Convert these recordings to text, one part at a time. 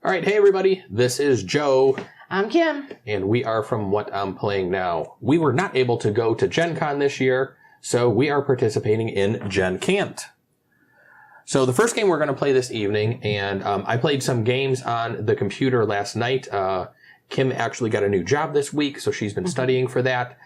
All right, hey everybody, this is Joe. I'm Kim. And we are from What I'm Playing Now. We were not able to go to Gen Con this year, so we are participating in Gen Can't. So the first game we're going to play this evening, and I played some games on the computer last night. Kim actually got a new job this week, so she's been studying for that.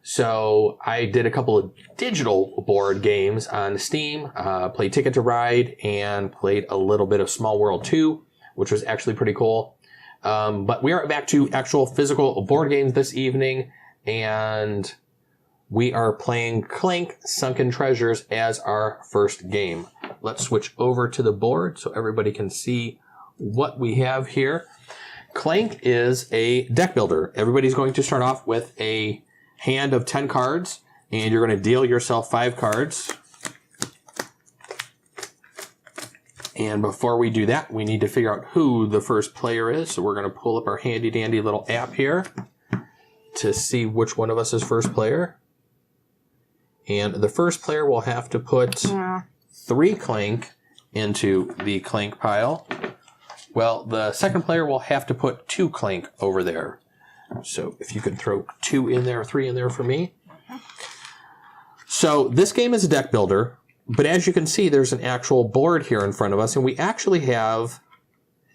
So I did a couple of digital board games on Steam, played Ticket to Ride, and played a little bit of Small World 2, which was actually pretty cool. But we are back to actual physical board games this evening, and we are playing Clank, Sunken Treasures as our first game. Let's switch over to the board so everybody can see what we have here. Clank is a deck builder. Everybody's going to start off with a hand of 10 cards, and you're going to deal yourself 5 cards. And before we do that, we need to figure out who the first player is. So we're going to pull up our handy dandy little app here to see which one of us is first player. And the first player will have to put 3 Clank into the Clank pile. Well, the second player will have to put 2 Clank over there. So if you could throw 2 in there, 3 in there for me. So this game is a deck builder. But as you can see, there's an actual board here in front of us, and we actually have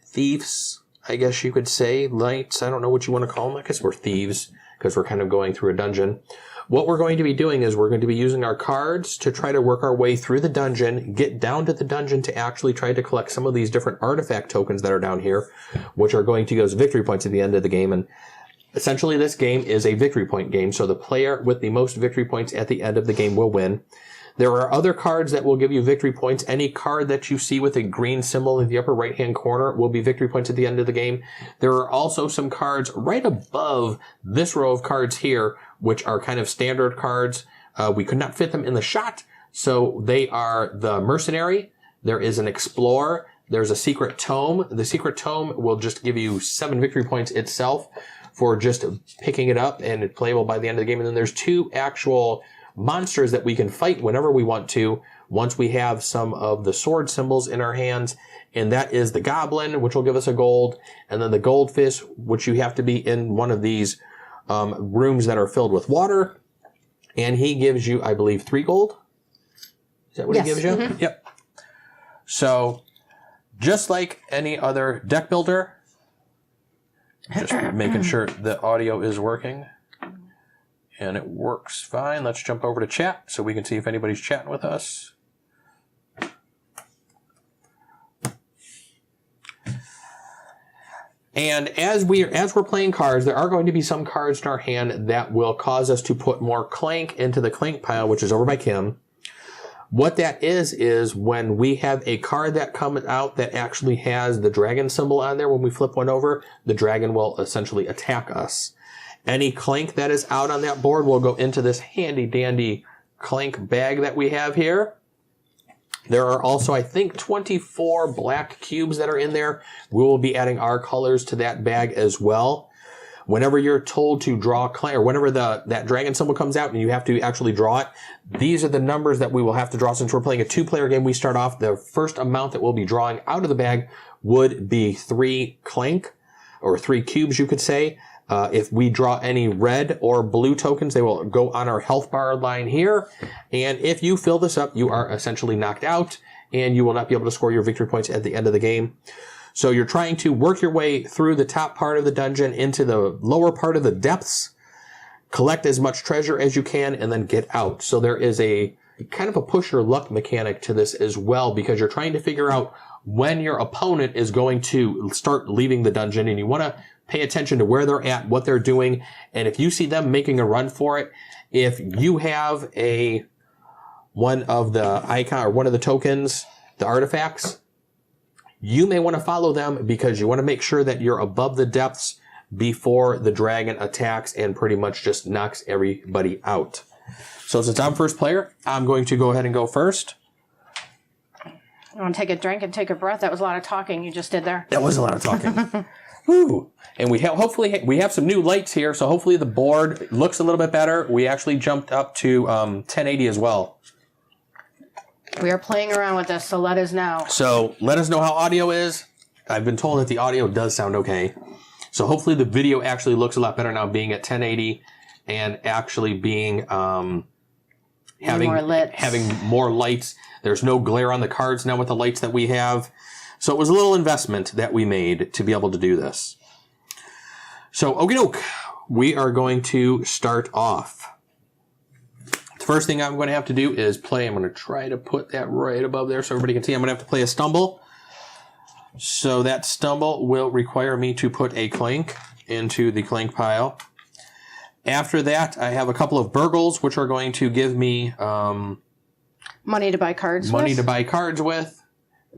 thieves, I guess you could say, knights. I don't know what you want to call them. I guess we're thieves because we're kind of going through a dungeon. What we're going to be doing is we're going to be using our cards to try to work our way through the dungeon, get down to the dungeon to actually try to collect some of these different artifact tokens that are down here, which are going to give us victory points at the end of the game. And essentially, this game is a victory point game, so the player with the most victory points at the end of the game will win. There are other cards that will give you victory points. Any card that you see with a green symbol in the upper right-hand corner will be victory points at the end of the game. There are also some cards right above this row of cards here, which are kind of standard cards. We could not fit them in the shot, so they are the Mercenary. There is an Explorer. There's a Secret Tome. The Secret Tome will just give you 7 victory points itself for just picking it up, and it's playable by the end of the game. And then there's 2 actual monsters that we can fight whenever we want to once we have some of the sword symbols in our hands, and that is the Goblin, which will give us a gold, and then the Goldfish, which you have to be in one of these rooms that are filled with water, and he gives you, I believe, 3 gold. Is that what he gives you? Mm-hmm. Yep. So just like any other deck builder, just making sure the audio is working. And it works fine. Let's jump over to chat so we can see if anybody's chatting with us. And as we're playing cards, there are going to be some cards in our hand that will cause us to put more Clank into the Clank pile, which is over by Kim. What that is when we have a card that comes out that actually has the dragon symbol on there, when we flip one over, the dragon will essentially attack us. Any Clank that is out on that board will go into this handy dandy Clank bag that we have here. There are also, I think, 24 black cubes that are in there. We will be adding our colors to that bag as well. Whenever you're told to draw Clank, or whenever that dragon symbol comes out and you have to actually draw it, these are the numbers that we will have to draw. Since we're playing a 2-player game, we start off, the first amount that we'll be drawing out of the bag would be 3 Clank, or 3 cubes, you could say. If we draw any red or blue tokens, they will go on our health bar line here. And if you fill this up, you are essentially knocked out, and you will not be able to score your victory points at the end of the game. So you're trying to work your way through the top part of the dungeon into the lower part of the depths, collect as much treasure as you can, and then get out. So there is a kind of a push your luck mechanic to this as well, because you're trying to figure out when your opponent is going to start leaving the dungeon, and you want to pay attention to where they're at, what they're doing, and if you see them making a run for it, if you have one of the icon or one of the tokens, the artifacts, you may want to follow them because you want to make sure that you're above the depths before the dragon attacks and pretty much just knocks everybody out. So since I'm first player, I'm going to go ahead and go first. You want to take a drink and take a breath? That was a lot of talking you just did there. That was a lot of talking. Woo! And we hopefully we have some new lights here, so hopefully the board looks a little bit better. We actually jumped up to 1080 as well. We are playing around with this, so let us know. So let us know how audio is. I've been told that the audio does sound okay. So hopefully the video actually looks a lot better now, being at 1080 and actually being having more lights. There's no glare on the cards now with the lights that we have. So it was a little investment that we made to be able to do this. So, okie doke, we are going to start off. The first thing I'm going to have to do is play. I'm going to try to put that right above there so everybody can see. I'm going to have to play a stumble. So that stumble will require me to put a Clank into the Clank pile. After that, I have a couple of burgles, which are going to give me money to buy cards with.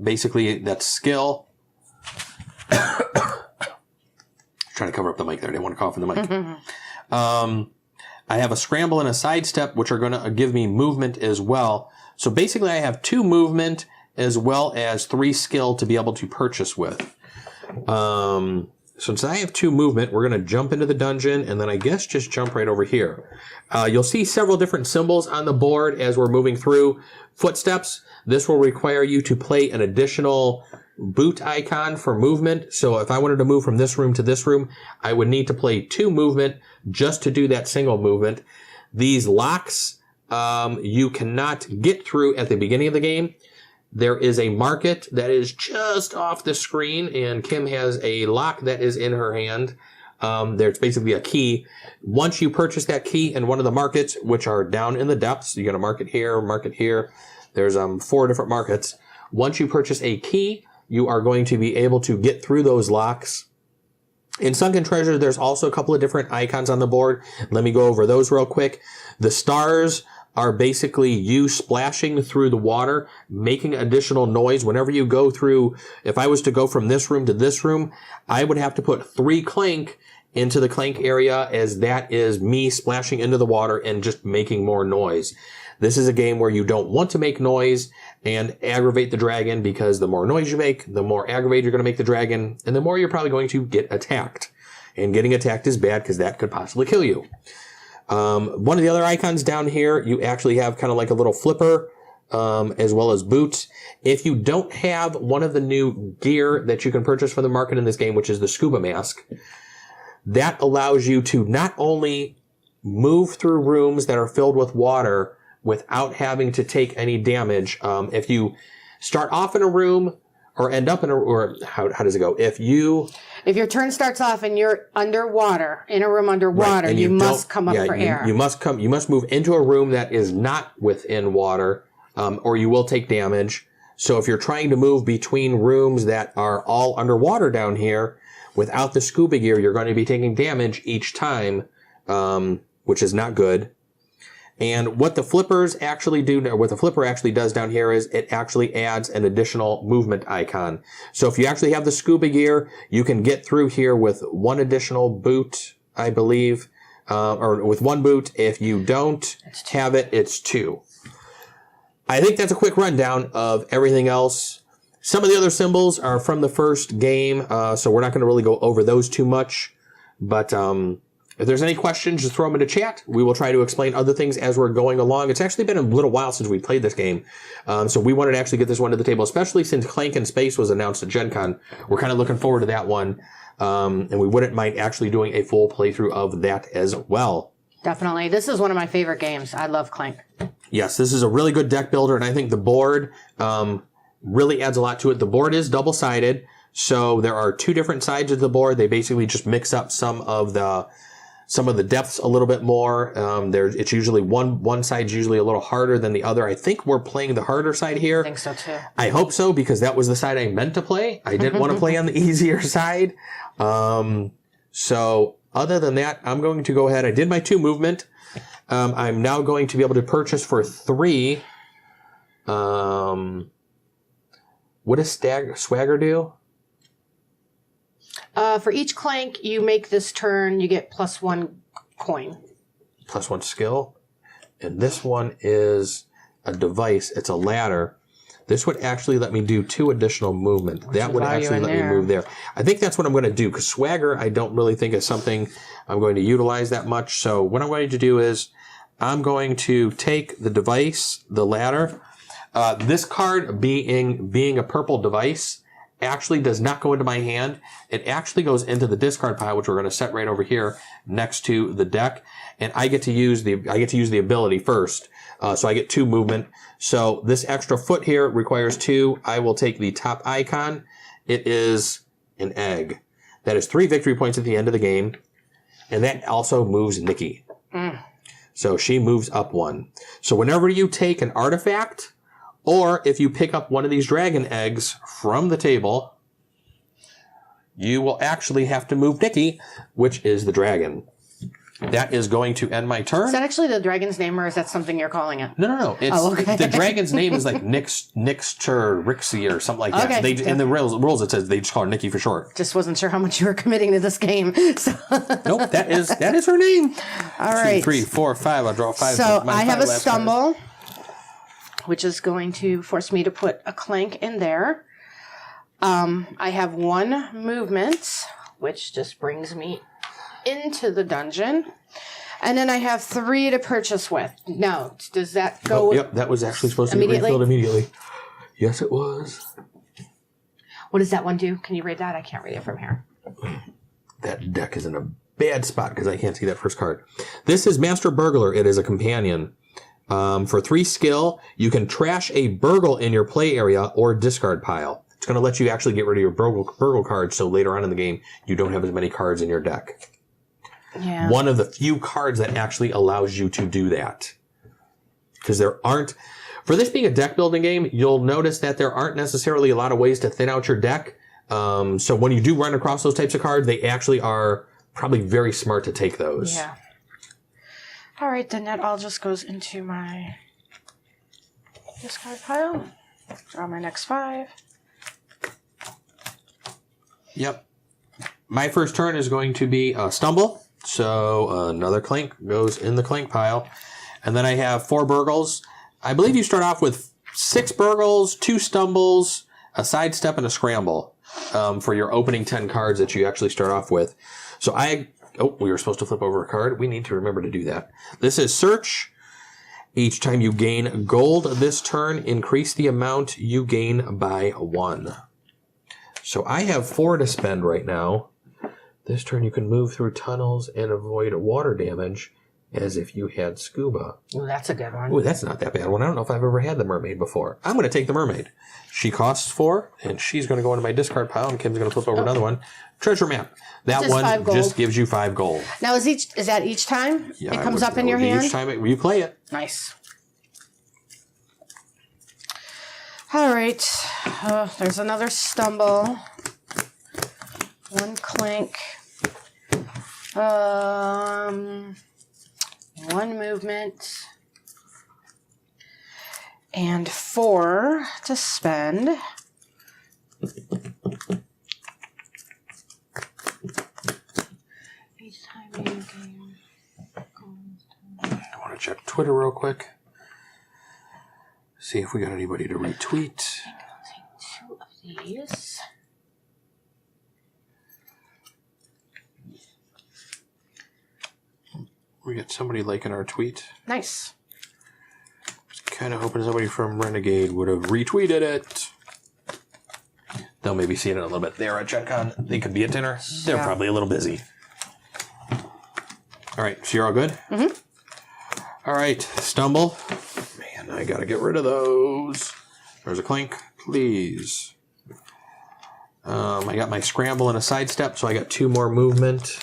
Basically, that's skill. Trying to cover up the mic there. I didn't want to cough in the mic. I have a scramble and a sidestep, which are going to give me movement as well. So basically, I have 2 movement as well as 3 skill to be able to purchase with. Since I have 2 movement, we're going to jump into the dungeon and then I guess just jump right over here. You'll see several different symbols on the board as we're moving through. Footsteps. This will require you to play an additional boot icon for movement. So if I wanted to move from this room to this room, I would need to play 2 movement just to do that single movement. These locks, you cannot get through at the beginning of the game. There is a market that is just off the screen, and Kim has a lock that is in her hand. There's basically a key. Once you purchase that key in one of the markets, which are down in the depths, you got a market here. There's 4 different markets. Once you purchase a key, you are going to be able to get through those locks. In Sunken Treasures, there's also a couple of different icons on the board. Let me go over those real quick. The stars are basically you splashing through the water, making additional noise. Whenever you go through, if I was to go from this room to this room, I would have to put 3 Clank into the Clank area, as that is me splashing into the water and just making more noise. This is a game where you don't want to make noise and aggravate the dragon, because the more noise you make, the more aggravated you're going to make the dragon, and the more you're probably going to get attacked. And getting attacked is bad because that could possibly kill you. One of the other icons down here, you actually have kind of like a little flipper, as well as boots. If you don't have one of the new gear that you can purchase from the market in this game, which is the scuba mask, that allows you to not only move through rooms that are filled with water without having to take any damage. If you start off in a room or end up in a, or how does it go? If your turn starts off and you're underwater, in a room underwater, right, you must come up for air. You must move into a room that is not within water, or you will take damage. So if you're trying to move between rooms that are all underwater down here, without the scuba gear, you're going to be taking damage each time, which is not good. And what the flippers actually do, or what the flipper actually does down here, is it actually adds an additional movement icon. So if you actually have the scuba gear, you can get through here with 1 additional boot, I believe, or with 1 boot. If you don't have it, it's 2. I think that's a quick rundown of everything else. Some of the other symbols are from the first game, so we're not going to really go over those too much. But if there's any questions, just throw them into chat. We will try to explain other things as we're going along. It's actually been a little while since we played this game. So we wanted to actually get this one to the table, especially since Clank in Space was announced at Gen Con. We're kind of looking forward to that one. And we wouldn't mind actually doing a full playthrough of that as well. Definitely. This is one of my favorite games. I love Clank. Yes, this is a really good deck builder, and I think the board really adds a lot to it. The board is double-sided, so there are 2 different sides of the board. They basically just mix up some of the depths a little bit more. It's usually one side's usually a little harder than the other. I think we're playing the harder side here. I think so too. I hope so, because that was the side I meant to play. I didn't want to play on the easier side. So other than that, I'm going to go ahead. I did my 2 movement. I'm now going to be able to purchase for 3. What does Swagger do? For each Clank you make this turn, you get +1 coin. +1 skill. And this one is a device. It's a ladder. This would actually let me do 2 additional movement. That would actually let me move there. I think that's what I'm going to do, because Swagger I don't really think is something I'm going to utilize that much. So what I'm going to do is I'm going to take the device, the ladder. This card being a purple device actually does not go into my hand. It actually goes into the discard pile, which we're going to set right over here next to the deck. And I get to use the ability first. So I get 2 movement. So this extra foot here requires 2. I will take the top icon. It is an egg. That is 3 victory points at the end of the game. And that also moves Nikki. So she moves up 1. So whenever you take an artifact, or if you pick up one of these dragon eggs from the table, you will actually have to move Nikki, which is the dragon. That is going to end my turn. Is that actually the dragon's name, or is that something you're calling it? No. It's, the dragon's name is like Nixter, Rixie, or something like that. Okay. In the rules, it says they just call her Nikki for short. Just wasn't sure how much you were committing to this game. So. Nope, that is her name. All right. 2, 3, 4, 5. I'll draw 5. So I have a stumble, which is going to force me to put a clank in there. I have 1 movement, which just brings me into the dungeon. And then I have 3 to purchase with. Now, does that go? Yep, that was actually supposed to be refilled immediately. Yes, it was. What does that one do? Can you read that? I can't read it from here. That deck is in a bad spot because I can't see that first card. This is Master Burglar. It is a companion. For 3 skill, you can trash a burgle in your play area or discard pile. It's going to let you actually get rid of your burgle cards, so later on in the game, you don't have as many cards in your deck. Yeah. One of the few cards that actually allows you to do that. Because there aren't... For this being a deck building game, you'll notice that there aren't necessarily a lot of ways to thin out your deck. So when you do run across those types of cards, they actually are probably very smart to take those. Yeah. All right, then that all just goes into my discard pile. Draw my next 5. Yep. My first turn is going to be a stumble. So another clank goes in the clank pile. And then I have 4 burgles. I believe you start off with 6 burgles, 2 stumbles, a sidestep, and a scramble for your opening 10 cards that you actually start off with. So we were supposed to flip over a card. We need to remember to do that. This is search. Each time you gain gold this turn, increase the amount you gain by 1. So I have 4 to spend right now. This turn you can move through tunnels and avoid water damage as if you had scuba. Oh, that's a good one. Ooh, that's not that bad one. I don't know if I've ever had the mermaid before. I'm going to take the mermaid. She costs 4, and she's going to go into my discard pile, and Kim's going to flip over another one. Treasure map. That one just gives you 5 gold. Now, is that each time Yeah, it comes up in your hand? Each time you play it. Nice. All right. There's another stumble. 1 clank. 1 movement. And 4 to spend. Each time you gain I want to check Twitter real quick. See if we got anybody to retweet. I'll take 2 of these. We got somebody liking our tweet. Nice. Kind of hoping somebody from Renegade would have retweeted it. They'll maybe see it in a little bit. They're at Gen Con. They could be at dinner. They're probably a little busy. All right, so you're all good? Mm-hmm. All right, stumble. Man, I got to get rid of those. There's a clink, please. I got my scramble and a sidestep, so I got 2 more movement.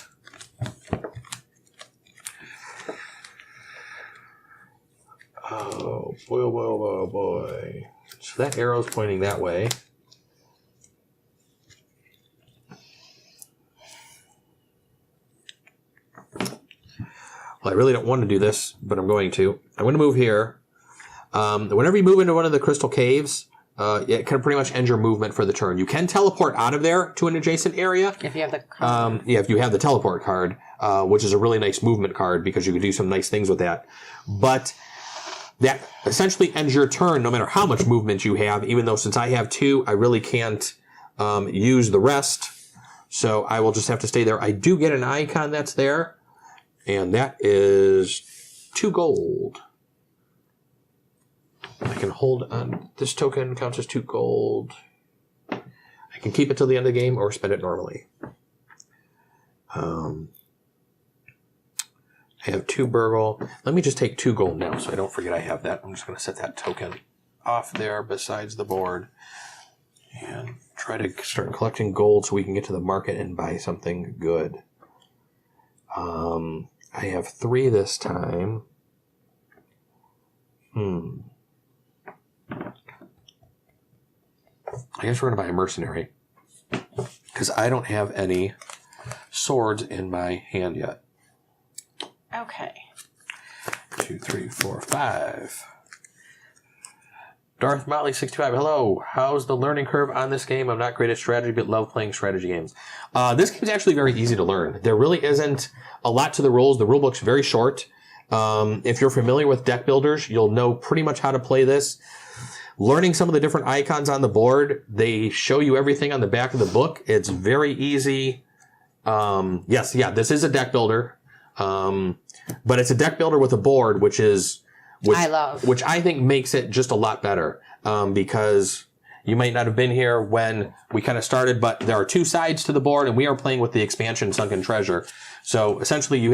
Oh, boy, oh, boy, oh, boy, oh, boy. So that arrow's pointing that way. Well, I really don't want to do this, but I'm going to. I'm going to move here. Whenever you move into one of the crystal caves, it can pretty much end your movement for the turn. You can teleport out of there to an adjacent area. If you have the card. If you have the teleport card, which is a really nice movement card because you can do some nice things with that. But that essentially ends your turn no matter how much movement you have, even though since I have 2, I really can't use the rest. So I will just have to stay there. I do get an icon that's there, and that is 2 gold. I can hold on. This token counts as 2 gold. I can keep it till the end of the game or spend it normally. I have 2 burgle. Let me just take 2 gold now so I don't forget I have that. I'm just going to set that token off there besides the board and try to start collecting gold so we can get to the market and buy something good. I have 3 this time. I guess we're going to buy a mercenary because I don't have any swords in my hand yet. Okay. 2, 3, 4, 5. Darth Motley 65. Hello. How's the learning curve on this game? I'm not great at strategy, but love playing strategy games. This game is actually very easy to learn. There really isn't a lot to the rules. The rulebook's very short. If you're familiar with deck builders, you'll know pretty much how to play this. Learning some of the different icons on the board, they show you everything on the back of the book. It's very easy. This is a deck builder. But it's a deck builder with a board, which I think makes it just a lot better. Because you might not have been here when we kind of started, but there are 2 sides to the board, and we are playing with the expansion Sunken Treasure. So essentially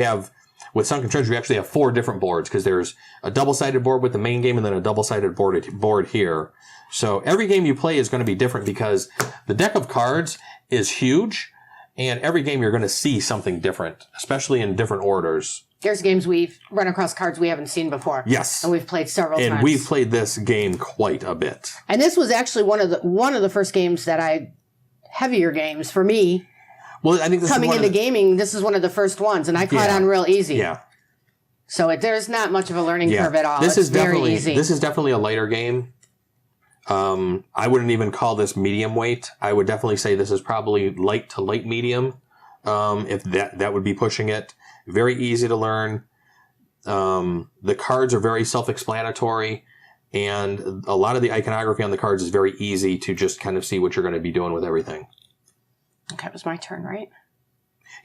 with Sunken Treasure, you actually have 4 different boards because there's a double-sided board with the main game and then a double-sided board here. So every game you play is going to be different because the deck of cards is huge, and every game you're going to see something different, especially in different orders. There's games we've run across cards we haven't seen before. Yes. And we've played several times. And we've played this game quite a bit. And this was actually one of the first games that heavier games for me. Well, I think this coming into gaming, this is one of the first ones, and I caught on real easy. Yeah. So there's not much of a learning curve at all. This is very easy. This is definitely a lighter game. I wouldn't even call this medium weight. I would definitely say this is probably light to light medium. If that would be pushing it. Very easy to learn. The cards are very self-explanatory, and a lot of the iconography on the cards is very easy to just kind of see what you're going to be doing with everything. Okay, it was my turn, right?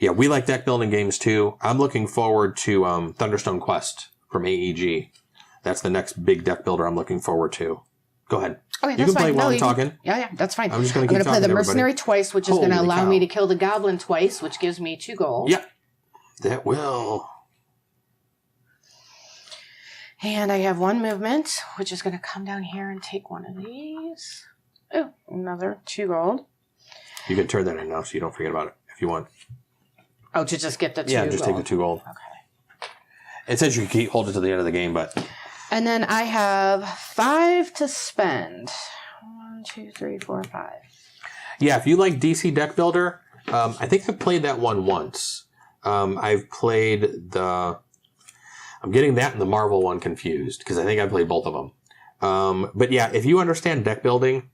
Yeah, we like deck building games too. I'm looking forward to Thunderstone Quest from AEG. That's the next big deck builder I'm looking forward to. Go ahead. Okay, you can play while I'm talking. Yeah, that's fine. I'm just going to play the mercenary twice, which is going to allow me to kill the goblin twice, which gives me 2 gold. Yep, that will. And I have 1 movement, which is going to come down here and take one of these. Oh, another 2 gold. You can turn that in now so you don't forget about it if you want. Oh, to just get the 2 gold. Yeah, just take the 2 gold. Okay. It says you can hold it to the end of the game, but... And then I have 5 to spend. 1, 2, 3, 4, 5. Yeah, if you like DC Deck Builder, I think I've played that one once. I've played the... I'm getting that and the Marvel one confused because I think I played both of them. But yeah, if you understand deck building,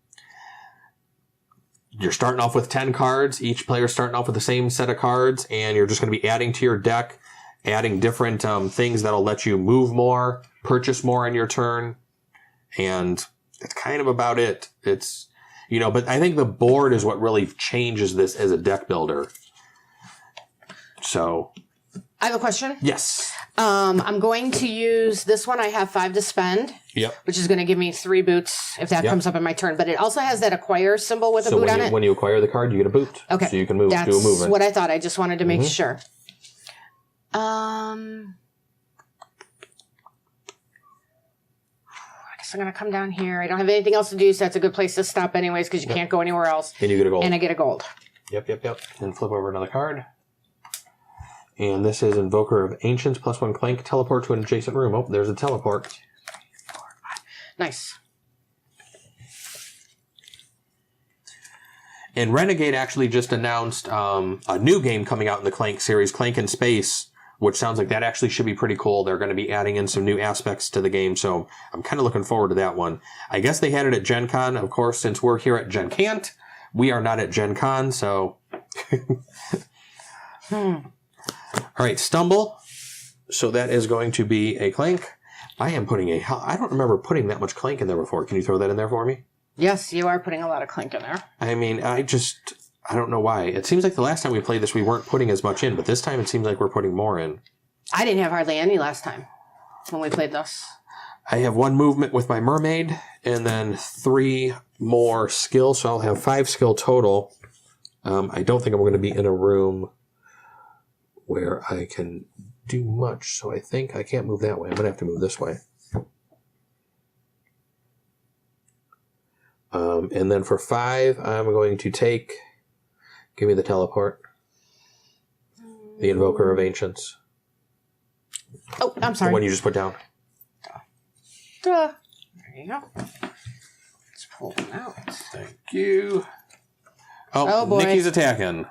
you're starting off with 10 cards. Each player's starting off with the same set of cards, and you're just going to be adding to your deck, adding different things that'll let you move more, purchase more in your turn, and that's kind of about it. It's, but I think the board is what really changes this as a deck builder. So... I have a question. Yes. I'm going to use this one. I have 5 to spend. Yep. Which is going to give me 3 boots if that comes up in my turn. But it also has that acquire symbol with a boot on it. When you acquire the card, you get a boot. Okay. So you can move, do a movement. That's what I thought. I just wanted to make sure. I guess I'm going to come down here. I don't have anything else to do, so that's a good place to stop anyways because you can't go anywhere else. And you get a gold. And I get a gold. Yep. Then flip over another card. And this is Invoker of Ancients, +1 Clank, teleport to an adjacent room. Oh, there's a teleport. 2, 3, 4, 5. Nice. And Renegade actually just announced a new game coming out in the Clank series, Clank in Space, which sounds like that actually should be pretty cool. They're going to be adding in some new aspects to the game, so I'm kind of looking forward to that one. I guess they had it at Gen Con. Of course, since we're here at Gen Can't, we are not at Gen Con, so... All right, Stumble. So that is going to be a Clank. I don't remember putting that much Clank in there before. Can you throw that in there for me? Yes, you are putting a lot of Clank in there. I mean, I don't know why. It seems like the last time we played this, we weren't putting as much in, but this time it seems like we're putting more in. I didn't have hardly any last time when we played this. I have 1 movement with my mermaid, and then 3 more skill, so I'll have 5 skill total. I don't think I'm going to be in a room where I can do much, so I think I can't move that way. I'm going to have to move this way. And then for 5, I'm going to take... Give me the teleport. The Invoker of Ancients. Oh, I'm sorry. The one you just put down. Duh. There you go. Let's pull them out. Thank you. Oh boy. Nikki's attacking.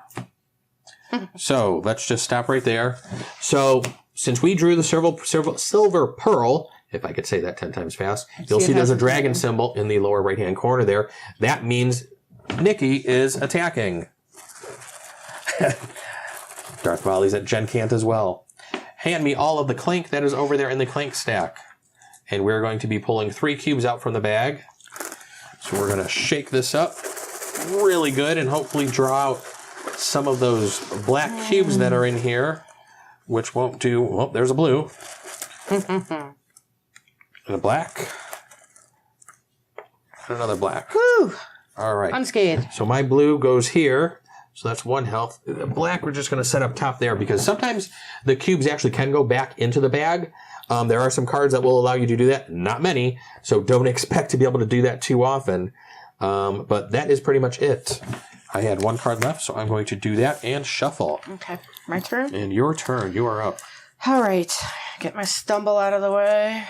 So let's just stop right there. So since we drew the silver pearl, if I could say that 10 times fast, you'll see there's a dragon symbol in the lower right-hand corner there. That means Nikki is attacking. Darth Molly's at Gen Can't as well. Hand me all of the Clank that is over there in the Clank stack. And we're going to be pulling 3 cubes out from the bag. So we're going to shake this up really good and hopefully draw out some of those black cubes that are in here, which won't do... Well, there's a blue. And a black. And another black. Whew. All right. Unscathed. So my blue goes here. So that's 1 health. The black we're just going to set up top there because sometimes the cubes actually can go back into the bag. There are some cards that will allow you to do that. Not many. So don't expect to be able to do that too often. But that is pretty much it. I had 1 card left, so I'm going to do that and shuffle. Okay. My turn? And your turn. You are up. All right. Get my stumble out of the way.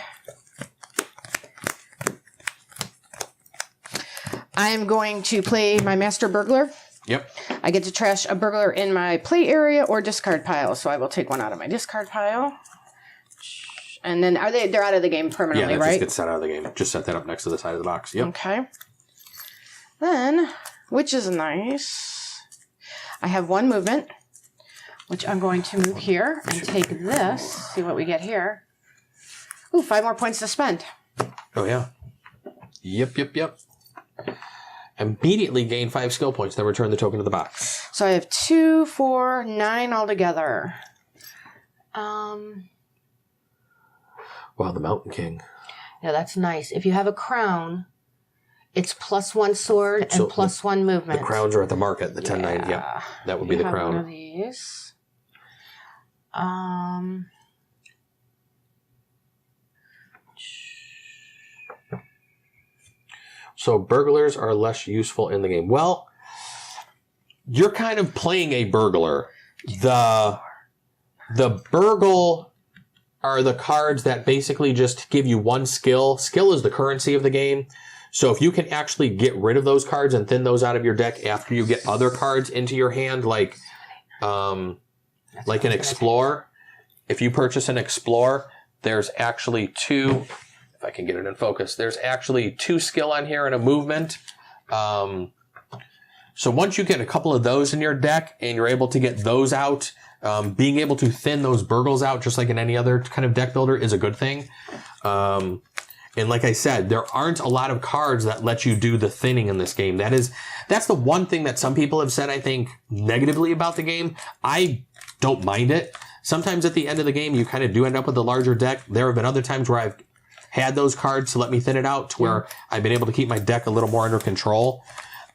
I am going to play my Master Burglar. Yep. I get to trash a burglar in my play area or discard pile, so I will take 1 out of my discard pile. And then they're out of the game permanently, right? Yeah, just gets set out of the game. Just set that up next to the side of the box. Yep. Okay. Then, which is nice, I have 1 movement, which I'm going to move here and take this. See what we get here. Ooh, 5 more points to spend. Oh, yeah. Yep. Immediately gain 5 skill points, then return the token to the box. So I have 2, 4, 9 altogether. Wow, the Mountain King. Yeah, that's nice. If you have a crown, it's +1 sword and +1 movement. The crowns are at the market, the 10-9. Yeah, that would be the crown. One of these. So burglars are less useful in the game. Well, you're kind of playing a burglar. The burgle are the cards that basically just give you 1 skill. Skill is the currency of the game. So if you can actually get rid of those cards and thin those out of your deck after you get other cards into your hand, like an Explorer. If you purchase an Explorer, there's actually 2... If I can get it in focus, there's actually 2 skill on here and a movement. So once you get a couple of those in your deck and you're able to get those out, being able to thin those burgles out just like in any other kind of deck builder is a good thing. And like I said, there aren't a lot of cards that let you do the thinning in this game. That's the one thing that some people have said, I think, negatively about the game. I don't mind it. Sometimes at the end of the game, you kind of do end up with a larger deck. There have been other times where I've had those cards to let me thin it out to where I've been able to keep my deck a little more under control.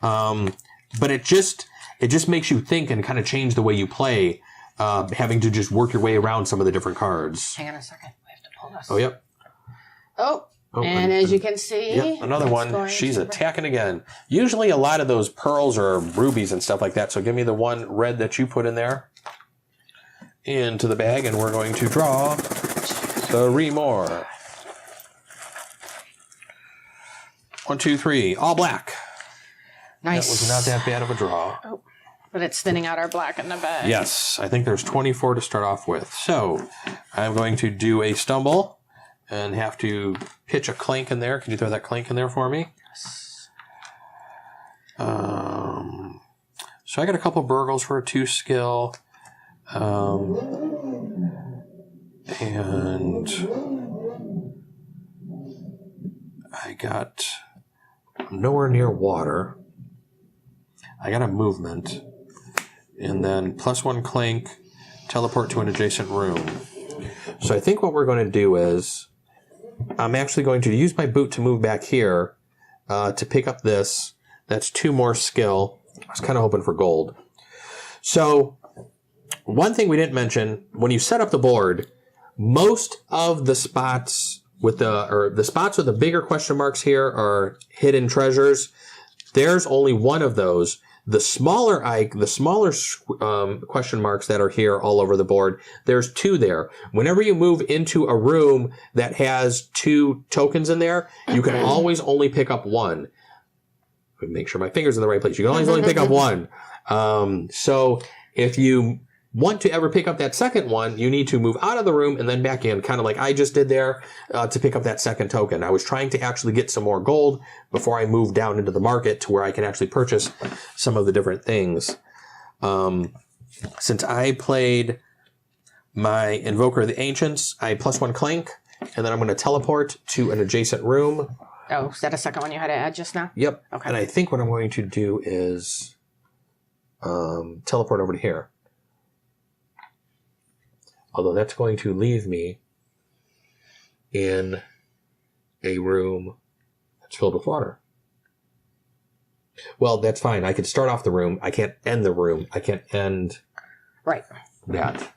But it just makes you think and kind of change the way you play, having to just work your way around some of the different cards. Hang on a second. We have to pull this. Oh, yep. Oh, and as you can see... Yep, another one. She's attacking again. Usually a lot of those pearls are rubies and stuff like that, so give me the 1 red that you put in there into the bag, and we're going to draw 3 more. 1, 2, 3. All black. Nice. That was not that bad of a draw. Oh, but it's thinning out our black in the bag. Yes. I think there's 24 to start off with. So I'm going to do a stumble and have to pitch a Clank in there. Can you throw that Clank in there for me? Yes. So I got a couple burgles for a 2 skill. And I got nowhere near water. I got a movement. And then +1 Clank, teleport to an adjacent room. So I think what we're going to do is I'm actually going to use my boot to move back here to pick up this. That's 2 more skill. I was kind of hoping for gold. So one thing we didn't mention, when you set up the board, most of the spots with the spots with the bigger question marks here are hidden treasures. There's only one of those. The smaller question marks that are here all over the board, there's 2 there. Whenever you move into a room that has 2 tokens in there, you can always only pick up 1. Make sure my finger's in the right place. You can always only pick up 1. So if you want to ever pick up that second one, you need to move out of the room and then back in, kind of like I just did there, to pick up that second token. I was trying to actually get some more gold before I moved down into the market to where I can actually purchase some of the different things. Since I played my Invoker of the Ancients, I +1 Clank, and then I'm going to teleport to an adjacent room. Oh, is that a second one you had to add just now? Yep. Okay. And I think what I'm going to do is teleport over to here. Although that's going to leave me in a room that's filled with water. Well, that's fine. I could start off the room. I can't end the room. I can't end that.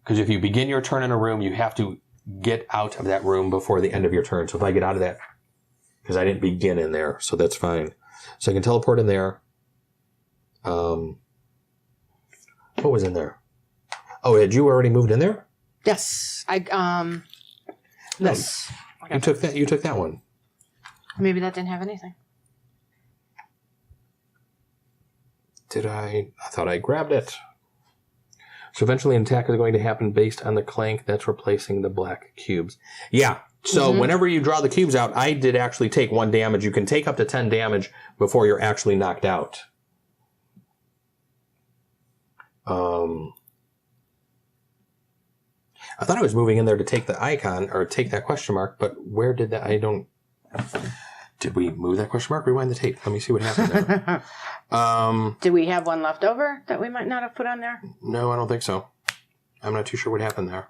Because if you begin your turn in a room, you have to get out of that room before the end of your turn. So if I get out of that, because I didn't begin in there, so that's fine. So I can teleport in there. What was in there? Oh, had you already moved in there? Yes. This. You took that. You took that one. Maybe that didn't have anything. Did I? I thought I grabbed it. So eventually an attack is going to happen based on the clank that's replacing the black cubes. Yeah. So whenever you draw the cubes out, I did actually take 1 damage. You can take up to 10 damage before you're actually knocked out. I thought I was moving in there to take the icon or take that question mark, but where did that? Did we move that question mark? Rewind the tape. Let me see what happened there. Did we have one left over that we might not have put on there? No, I don't think so. I'm not too sure what happened there.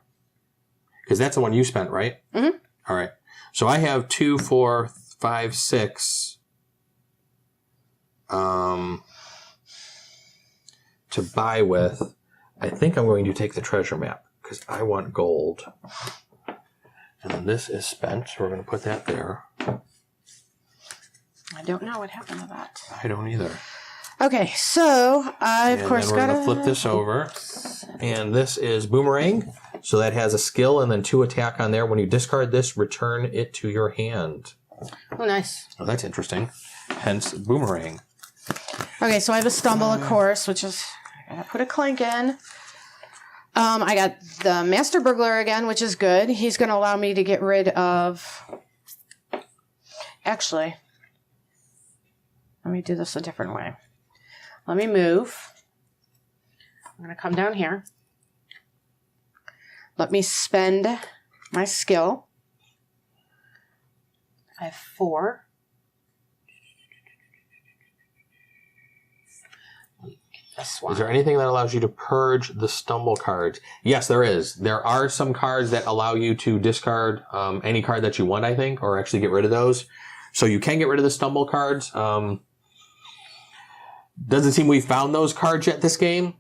Because that's the one you spent, right? Mm-hmm. All right. So I have 2, 4, 5, 6 to buy with. I think I'm going to take the treasure map because I want gold. And then this is spent, so we're going to put that there. I don't know what happened to that. I don't either. Okay, so I, of course, got to flip this over. And this is Boomerang. So that has a skill and then 2 attack on there. When you discard this, return it to your hand. Oh, nice. Oh, that's interesting. Hence, Boomerang. Okay, so I have a Stumble, of course, which is... I gotta put a Clank in. I got the Master Burglar again, which is good. He's going to allow me to get rid of... Actually, let me do this a different way. Let me move. I'm going to come down here. Let me spend my skill. I have 4. This one. Is there anything that allows you to purge the stumble cards? Yes, there is. There are some cards that allow you to discard any card that you want, I think, or actually get rid of those. So you can get rid of the stumble cards. Doesn't seem we've found those cards yet this game.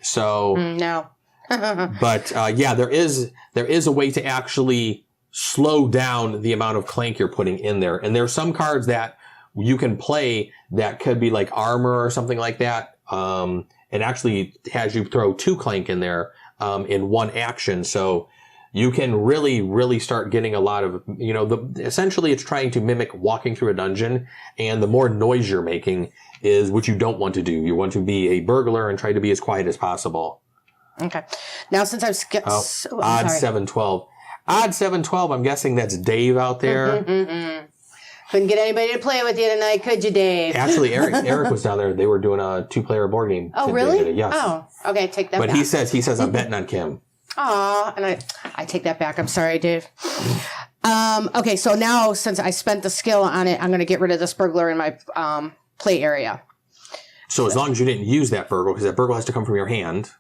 So no. But yeah, there is a way to actually slow down the amount of Clank you're putting in there. And there are some cards that you can play that could be like armor or something like that. It actually has you throw 2 Clank in there in 1 action. So you can really, really start getting a lot of, essentially it's trying to mimic walking through a dungeon. And the more noise you're making is what you don't want to do. You want to be a burglar and try to be as quiet as possible. Okay. Now, since I've skipped... odd 712. Odd 712, I'm guessing that's Dave out there. Couldn't get anybody to play with you tonight, could you, Dave? Actually, Eric was down there. They were doing a 2-player board game. Oh, really? Yes. Oh, okay, take that back. But he says I'm betting on Kim. Aw, and I take that back. I'm sorry, Dave. Okay, so now, since I spent the skill on it, I'm going to get rid of this burglar in my play area. So as long as you didn't use that burgle, because that burgle has to come from your hand,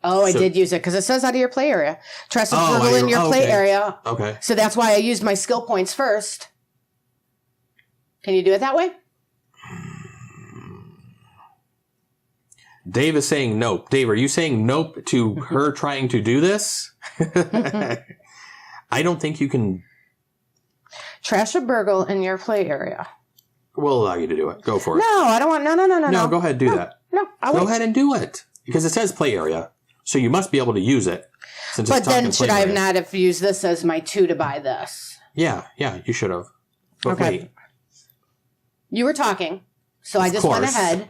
Oh, I did use it because it says out of your play area. Trash a burgle in your play area. Okay. So that's why I used my skill points first. Can you do it that way? Dave is saying nope. Dave, are you saying nope to her trying to do this? I don't think you can. Trash a burgle in your play area. We'll allow you to do it. Go for it. No, I don't want. No. No, go ahead and do that. No, go ahead and do it because it says play area, so you must be able to use it. Since but it's talking then should play I have area. not have used this as my 2 to buy this? Yeah, you should have. But Okay. wait. You were talking, so I just course. went ahead.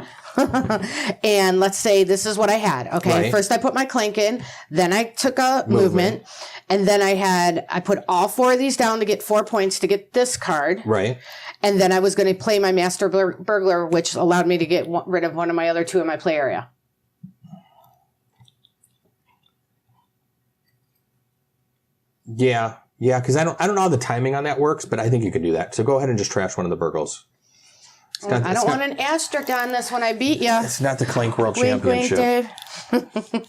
And let's say this is what I had. Okay, Right. First I put my clank in, then I took a movement, and then I put all 4 of these down to get 4 points to get this card. Right. And then I was going to play my master burglar, which allowed me to get rid of one of my other 2 in my play area. Yeah, because I don't know how the timing on that works, but I think you can do that. So go ahead and just trash one of the burgles. I don't want an asterisk on this when I beat you. It's not the Clank World Wink, wink, Championship. Dave.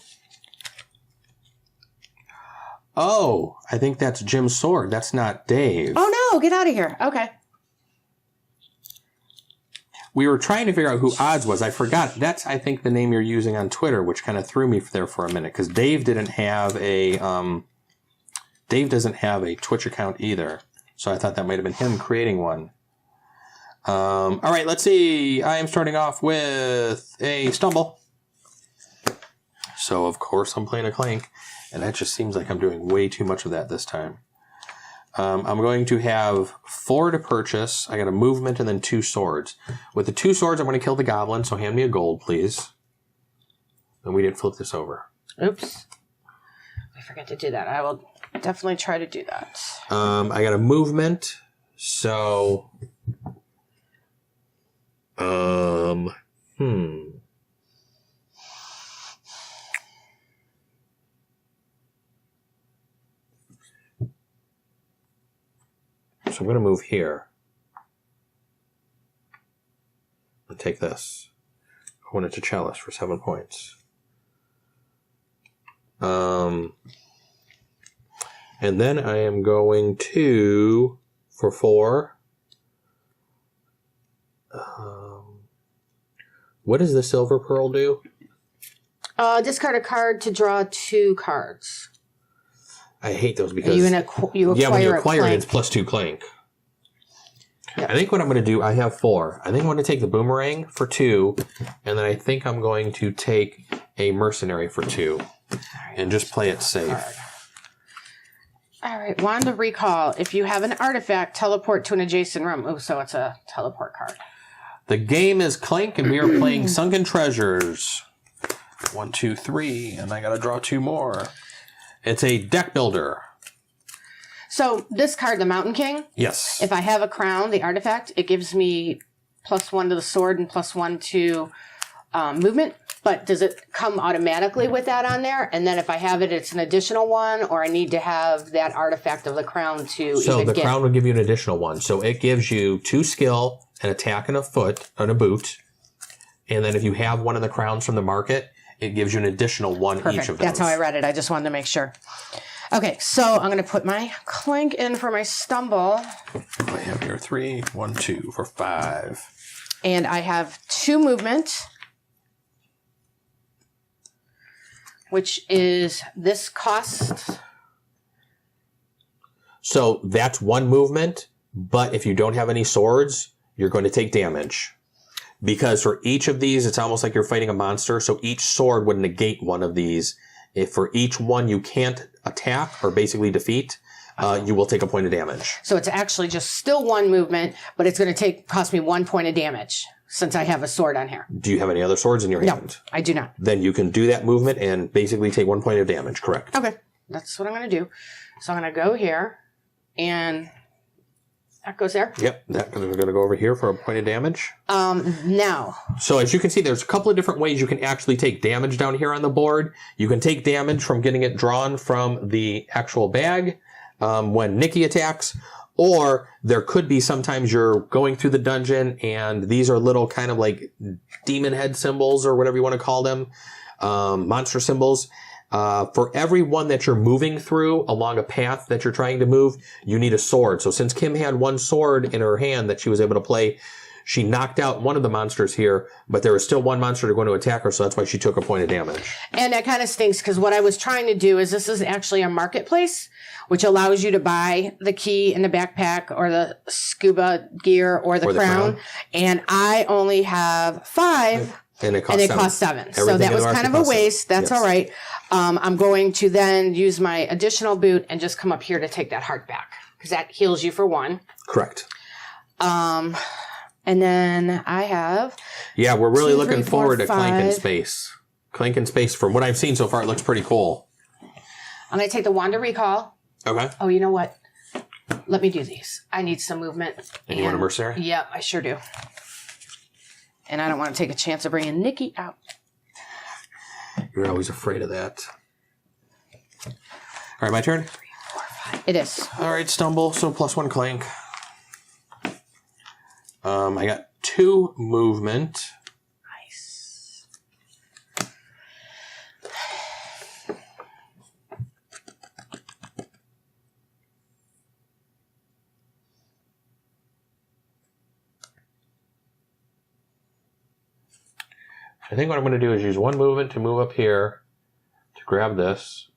Oh, I think that's Jim's sword. That's not Dave. Oh no, get out of here. Okay. We were trying to figure out who Odds was. I forgot. That's, I think, the name you're using on Twitter, which kind of threw me there for a minute because Dave didn't have a Dave doesn't have a Twitch account either. So I thought that might have been him creating one. All right, let's see. I am starting off with a stumble. So, of course, I'm playing a Clank. And that just seems like I'm doing way too much of that this time. I'm going to have 4 to purchase. I got a movement and then 2 swords. With the 2 swords, I'm going to kill the goblin. So hand me a gold, please. And we didn't flip this over. Oops. I forgot to do that. I will definitely try to do that. I got a movement. So... So I'm going to move here. I'll take this. I want it to chalice for 7 points. And then I am going to, for 4. What does the silver pearl do? Discard a card to draw 2 cards. I hate those because you when you acquire it, it's +2 Clank. Yep. I think what I'm going to do, I have 4. I think I'm going to take the boomerang for 2, and then I think I'm going to take a mercenary for 2, and just play it safe. All right, Wand of Recall. If you have an artifact, teleport to an adjacent room. Oh, so it's a teleport card. The game is Clank, and we are playing Sunken Treasures. 1, 2, 3, and I got to draw 2 more. It's a deck builder. So this card, the Mountain King. Yes. If I have a crown, the artifact, it gives me +1 to the sword and +1 to movement. But does it come automatically with that on there? And then if I have it, it's an additional 1, or I need to have that artifact of the crown to So even the get... crown would give you an additional 1. So it gives you 2 skill, an attack, and a foot, and a boot. And then if you have one of the crowns from the market, it gives you an additional 1 Perfect. each of those. That's how I read it. I just wanted to make sure. Okay, so I'm going to put my Clank in for my stumble. I have here 3, 1, 2 for 5. And I have 2 movement, which is this cost. So that's 1 movement, but if you don't have any swords, you're going to take damage. Because for each of these, it's almost like you're fighting a monster, so each sword would negate one of these. If for each one you can't attack or basically defeat, you will take a point of damage. So it's actually just still 1 movement, but it's going to cost me 1 point of damage since I have a sword on here. Do you have any other swords in your hand? No, I do not. Then you can do that movement and basically take 1 point of damage, correct? Okay, that's what I'm going to do. So I'm going to go here, and that goes there. Yep, we're going to go over here for a point of damage. Now. So as you can see, there's a couple of different ways you can actually take damage down here on the board. You can take damage from getting it drawn from the actual bag when Nikki attacks, or there could be sometimes you're going through the dungeon and these are little kind of like demon head symbols or whatever you want to call them, monster symbols. For every one that you're moving through along a path that you're trying to move, you need a sword. So since Kim had one sword in her hand that she was able to play, she knocked out one of the monsters here, but there was still one monster going to attack her, so that's why she took a point of damage. And that kind of stinks, because what I was trying to do is, this is actually a marketplace, which allows you to buy the key and the backpack or the scuba gear or the crown. And I only have 5. And it costs 7. So that was kind of a waste. That's all right. I'm going to then use my additional boot and just come up here to take that heart back, because that heals you for 1. Correct. And then I have... Yeah, we're really 2, 3, looking 4, forward to 5. Clank in Space. Clank in Space, from what I've seen so far, it looks pretty cool. I'm going to take the Wand of Recall. Okay. Oh, you know what? Let me do these. I need some movement. And you want a Mercenary? Yeah, I sure do. And I don't want to take a chance of bringing Nikki out. You're always afraid of that. All right, my turn? 3, 4, 5. It is. All right, Stumble, so +1 Clank. I got 2 movement. Nice. I think what I'm going to do is use 1 movement to move up here to grab this.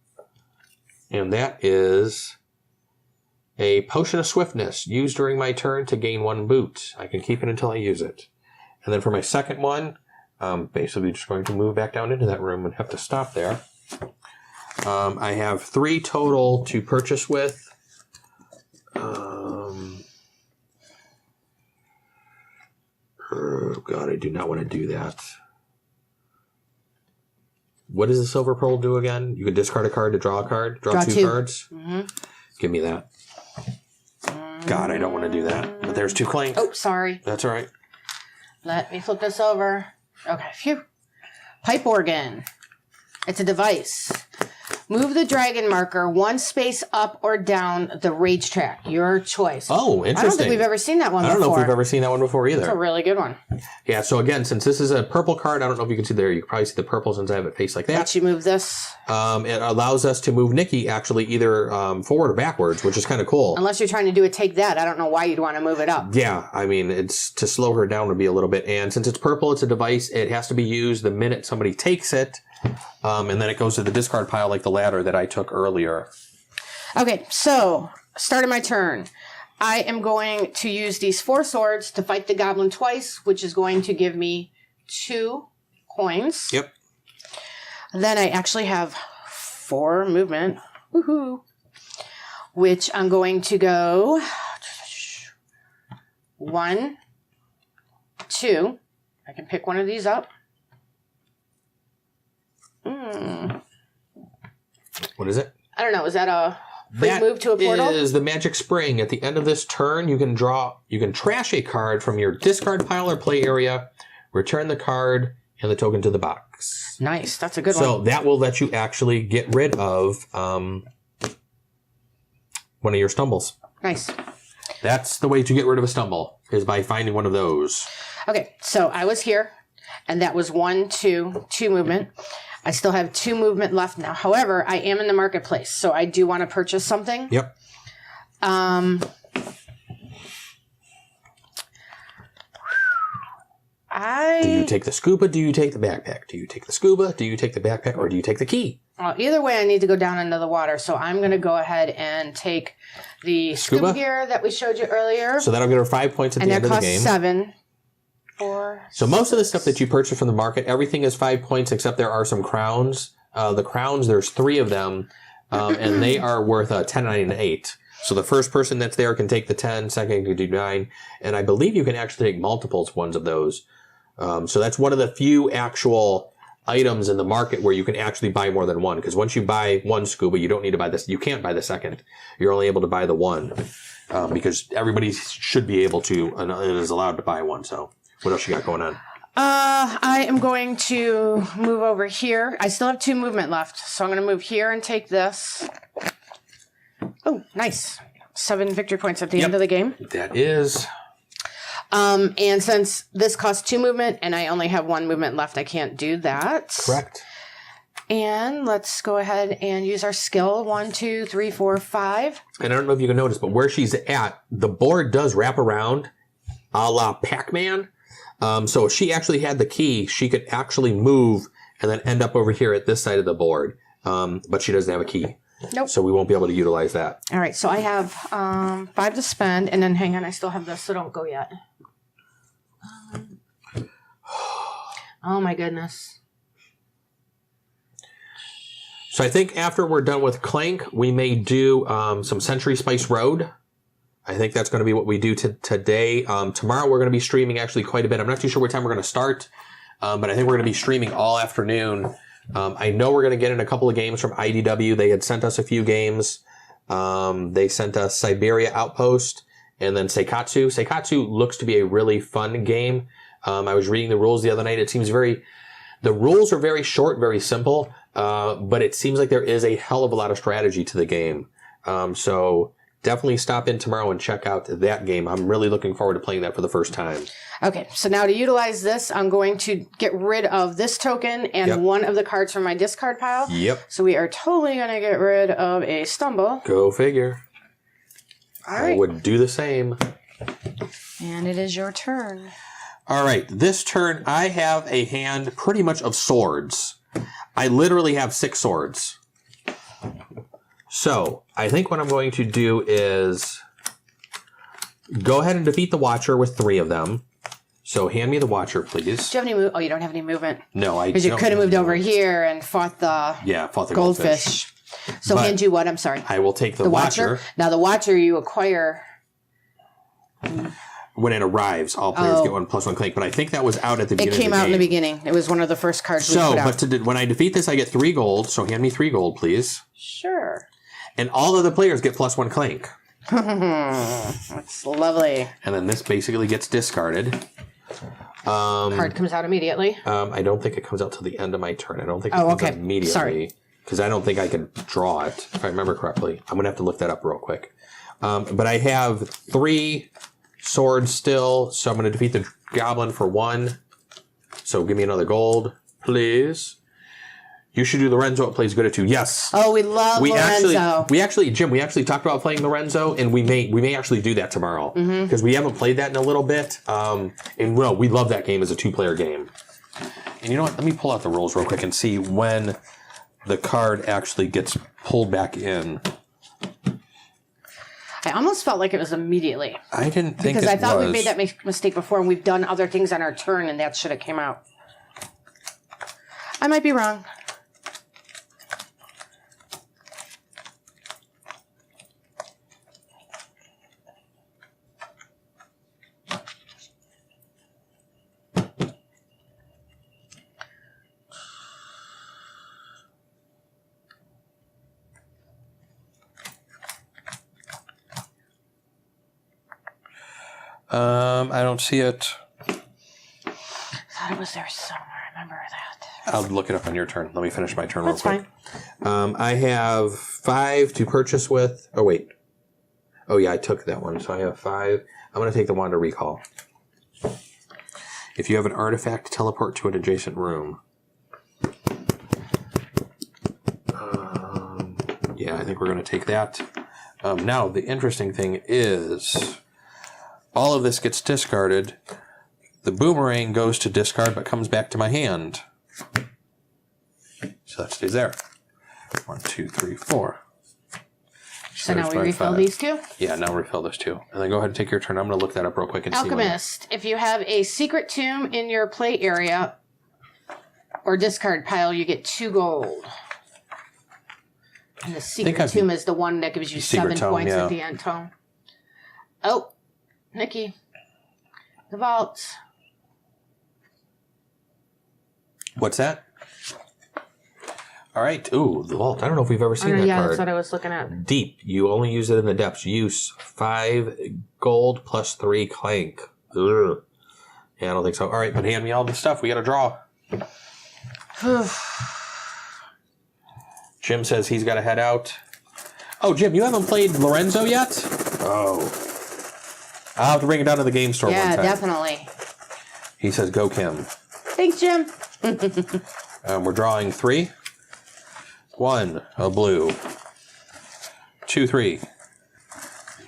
And that is a Potion of Swiftness used during my turn to gain 1 boot. I can keep it until I use it. And then for my second one, basically just going to move back down into that room and have to stop there. I have 3 total to purchase with. Oh God, I do not want to do that. What does the Silver Pearl do again? You can discard a card to draw a card. Draw 2 cards. Mm-hmm. Give me that. God, I don't want to do that. But there's 2 Clank. Oh, sorry. That's all right. Let me flip this over. Okay, phew. Pipe organ. It's a device. Move the dragon marker 1 space up or down the rage track. Your choice. Oh, interesting. I don't think we've ever seen that one before. I don't know if we've ever seen that one before either. It's a really good one. Yeah, so again, since this is a purple card, I don't know if you can see there. You can probably see the purple since I have it faced like that. Let you move this. It allows us to move Nikki actually either forward or backwards, which is kind of cool. Unless you're trying to do a take that. I don't know why you'd want to move it up. Yeah, I mean, it's to slow her down would be a little bit. And since it's purple, it's a device. It has to be used the minute somebody takes it. And then it goes to the discard pile like the ladder that I took earlier. Okay, so start of my turn. I am going to use these 4 swords to fight the goblin twice, which is going to give me 2 coins. Yep. Then I actually have 4 movement. Woohoo! Which I'm going to go 1, 2. I can pick one of these up. What is it? I don't know. Is that a free move to a portal? That is the magic spring. At the end of this turn, you can trash a card from your discard pile or play area, return the card and the token to the box. Nice. That's a good one. So that will let you actually get rid of one of your stumbles. Nice. That's the way to get rid of a stumble, is by finding one of those. Okay, so I was here, and that was 1, 2 movement. I still have 2 movement left now. However, I am in the marketplace, so I do want to purchase something. Yep. Do you take the scuba? Do you take the backpack? Do you take the scuba? Do you take the backpack? Or do you take the key? Well, either way, I need to go down into the water, so I'm going to go ahead and take the scuba gear that we showed you earlier. So that'll get her 5 points at the end of the game. And that costs 7. 4, so most of the stuff that you purchase from the market, everything is 5 points, except there are some crowns. The crowns, there's 3 of them, and they are worth 10, 9, and 8. So the first person that's there can take the 10, second can do 9, and I believe you can actually take multiples ones of those. So that's one of the few actual items in the market where you can actually buy more than one. Because once you buy 1 scuba, you don't need to buy this. You can't buy the second. You're only able to buy the 1 because everybody should be able to and is allowed to buy 1. So what else you got going on? I am going to move over here. I still have 2 movement left, so I'm going to move here and take this. Oh, nice. 7 victory points at the end of the game. That is. And since this costs 2 movement and I only have 1 movement left, I can't do that. Correct. And let's go ahead and use our skill. 1, 2, 3, 4, 5. And I don't know if you can notice, but where she's at, the board does wrap around a la Pac-Man. So if she actually had the key, she could actually move and then end up over here at this side of the board. But she doesn't have a key. Nope. So we won't be able to utilize that. All right, so I have 5 to spend, and then hang on, I still have this, so don't go yet. Oh my goodness. So I think after we're done with Clank, we may do some Century Spice Road. I think that's going to be what we do today. Tomorrow we're going to be streaming actually quite a bit. I'm not too sure what time we're going to start, but I think we're going to be streaming all afternoon. I know we're going to get in a couple of games from IDW. They had sent us a few games. They sent us Siberia Outpost and then Seikatsu. Seikatsu looks to be a really fun game. I was reading the rules the other night. It seems the rules are very short, very simple, but it seems like there is a hell of a lot of strategy to the game. So definitely stop in tomorrow and check out that game. I'm really looking forward to playing that for the first time. Okay, so now to utilize this, I'm going to get rid of this token and one of the cards from my discard pile. Yep. So we are totally going to get rid of a stumble. Go figure. All right. I would do the same. And it is your turn. All right, this turn I have a hand pretty much of swords. I literally have 6 swords. So I think what I'm going to do is go ahead and defeat the Watcher with 3 of them. So hand me the Watcher, please. Do you have any move? Oh, you don't have any movement. No, I don't. Because you could have moved over here and fought the goldfish. So But hand you what? I'm sorry. I will take the Watcher. Now the Watcher you acquire. When it arrives, all players get 1+1 Clank. But I think that was out at the beginning. It came out in the beginning. It was one of the first cards we put out. But when I defeat this, I get 3 gold. So hand me 3 gold, please. Sure. And all of the players get +1 Clank. That's lovely. And then this basically gets discarded. Card comes out immediately. I don't think it comes out till the end of my turn. I don't think it comes out immediately. Sorry. Because I don't think I can draw it, if I remember correctly. I'm going to have to look that up real quick. But I have 3 swords still, so I'm going to defeat the goblin for 1. So give me another gold, please. You should do Lorenzo. It plays good at 2. Yes. Oh, we love Lorenzo. Jim, we actually talked about playing Lorenzo, and we may actually do that tomorrow because we haven't played that in a little bit. And we love that game as a 2-player game. And you know what? Let me pull out the rules real quick and see when the card actually gets pulled back in. I almost felt like it was immediately. I didn't think because I thought we made that mistake before, and we've done other things on our turn, and that should have came out. I might be wrong. I don't see it. I thought it was there somewhere. I remember that. I'll look it up on your turn. Let me finish my turn real quick. That's fine. I have 5 to purchase with. Oh, wait. Oh, yeah, I took that one. So I have 5. I'm going to take the Wand of Recall. If you have an artifact, teleport to an adjacent room. Yeah, I think we're going to take that. Now, the interesting thing is all of this gets discarded. The boomerang goes to discard but comes back to my hand. So that stays there. 1, 2, 3, 4. So now we refill these 2? Yeah, now refill those 2. And then go ahead and take your turn. I'm going to look that up real quick and see. Alchemist, if you have a secret tomb in your play area or discard pile, you get 2 gold. And the secret tomb is the one that gives you 7 points at the end. Tome. Oh, Nikki. The vault. What's that? All right. Ooh, the vault. I don't know if we've ever seen that card. Yeah, that's what I was looking at. Deep. You only use it in the depths. Use 5 gold plus 3 Clank. Ugh. Yeah, I don't think so. All right, but hand me all the stuff. We got to draw. Jim says he's got to head out. Oh, Jim, you haven't played Lorenzo yet? Oh. I'll have to bring it down to the game store one time. Yeah, definitely. He says, go Kim. Thanks, Jim. We're drawing 3. 1, a blue. 2, 3.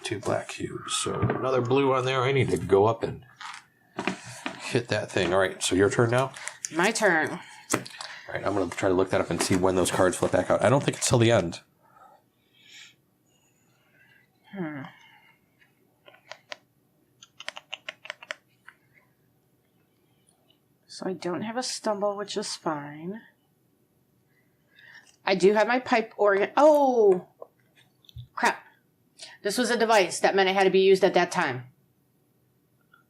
2 black cubes. So another blue on there. I need to go up and hit that thing. All right, so your turn now? My turn. All right, I'm going to try to look that up and see when those cards flip back out. I don't think it's till the end. So I don't have a stumble, which is fine. I do have my pipe organ. Oh, crap. This was a device. That meant it had to be used at that time.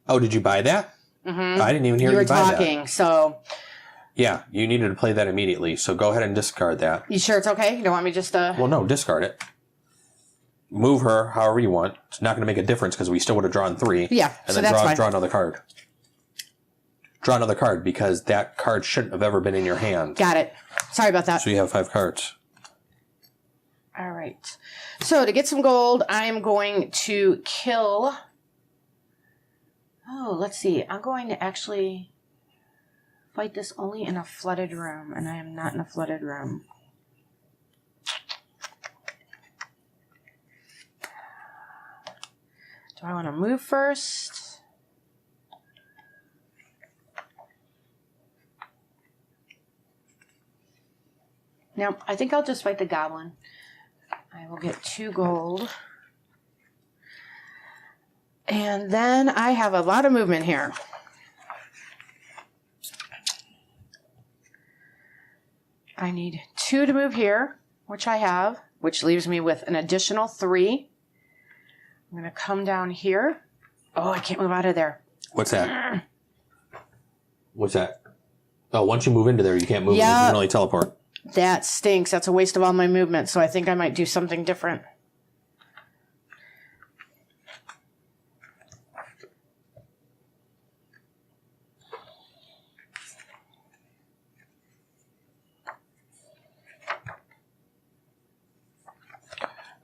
Oh, did you buy that? Mm-hmm. I didn't even hear you you were buy that. talking, so... Yeah, you needed to play that immediately, so go ahead and discard that. You sure it's okay? You don't want me just to... Well, no, discard it. Move her however you want. It's not going to make a difference because we still would have drawn 3. Yeah, and so then that's fine. draw another card. Draw another card because that card shouldn't have ever been in your hand. Got it. Sorry about that. So you have 5 cards. All right. So to get some gold, I am going to kill... Oh, let's see. I'm going to actually fight this only in a flooded room, and I am not in a flooded room. Do I want to move first? No, I think I'll just fight the goblin. I will get 2 gold. And then I have a lot of movement here. I need 2 to move here, which I have, which leaves me with an additional 3. I'm going to come down here. Oh, I can't move out of there. What's that? What's that? Oh, once you move into there, you can't move. Yeah. You can only teleport. That stinks. That's a waste of all my movement, so I think I might do something different.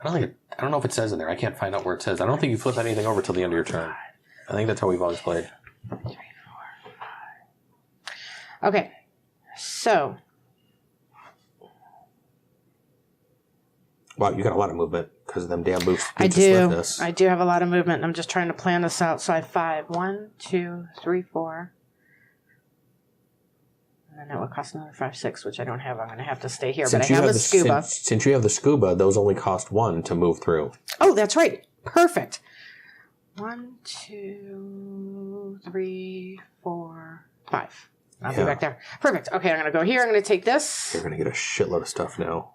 I don't know if it says in there. I can't find out where it says. I don't think you flip anything over till the end of your turn. I think that's how we've always played. 3, 4, 5. Okay, so... Wow, you got a lot of movement because of them damn boots. I do. I do have a lot of movement. I'm just trying to plan this out. So I have 5. 1, 2, 3, 4. And then that would cost another 5, 6, which I don't have. I'm going to have to stay here. But I have the scuba. Since you have the scuba, those only cost 1 to move through. Oh, that's right. Perfect. 1, 2, 3, 4, 5. I'll be back there. Perfect. Okay, I'm going to go here. I'm going to take this. You're going to get a shitload of stuff now.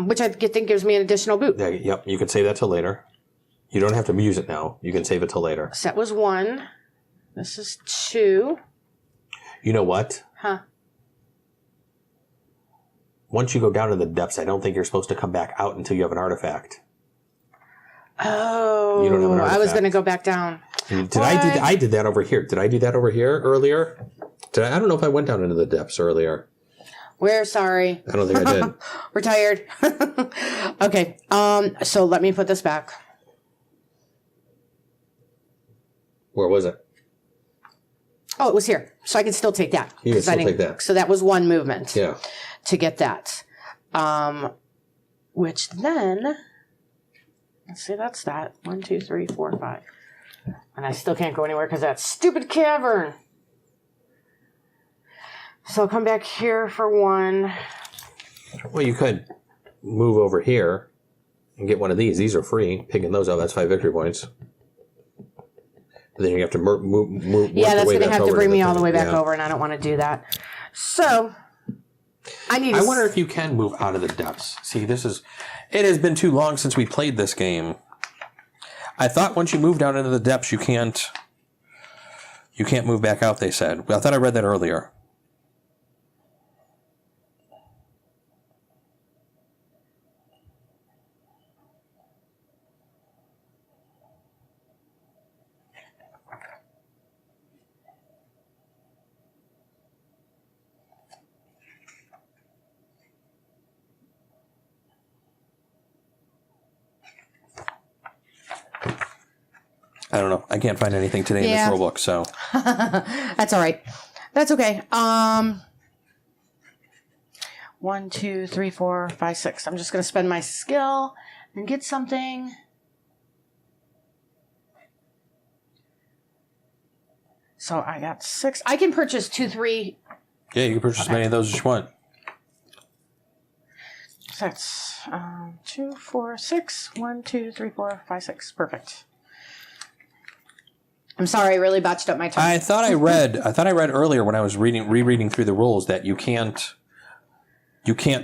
Which I think gives me an additional boot. Yeah, yep, you can save that till later. You don't have to use it now. You can save it till later. So that was 1. This is 2. You know what? Huh? Once you go down to the depths, I don't think you're supposed to come back out until you have an artifact. Oh, you don't have an artifact. I was going to go back down. I did that over here. Did I do that over here earlier? I don't know if I went down into the depths earlier. We're sorry. I don't think I did. We're tired. Okay. So let me put this back. Where was it? Oh, it was here. So I can still take that. You can still take that. So that was 1 movement. Yeah. To get that. Which then, let's see, that's that. 1, 2, 3, 4, 5. And I still can't go anywhere because of that stupid cavern. So I'll come back here for 1. Well, you could move over here and get one of these. These are free. Picking those up, that's 5 victory points. But then you have to move. Yeah, that's going to have to bring me all the way back over, and I don't want to do that. So I wonder if you can move out of the depths. See, it has been too long since we played this game. I thought once you move down into the depths, you can't move back out, they said. I thought I read that earlier. I don't know. I can't find anything today in this rulebook, so. That's all right. That's okay. 1, 2, 3, 4, 5, 6. I'm just going to spend my skill and get something. So I got 6. I can purchase 2, 3. Yeah, you can purchase as many of those as you want. So that's 2, 4, 6. 1, 2, 3, 4, 5, 6. Perfect. I'm sorry, I really botched up my time. I thought I read earlier when I was rereading through the rules that you can't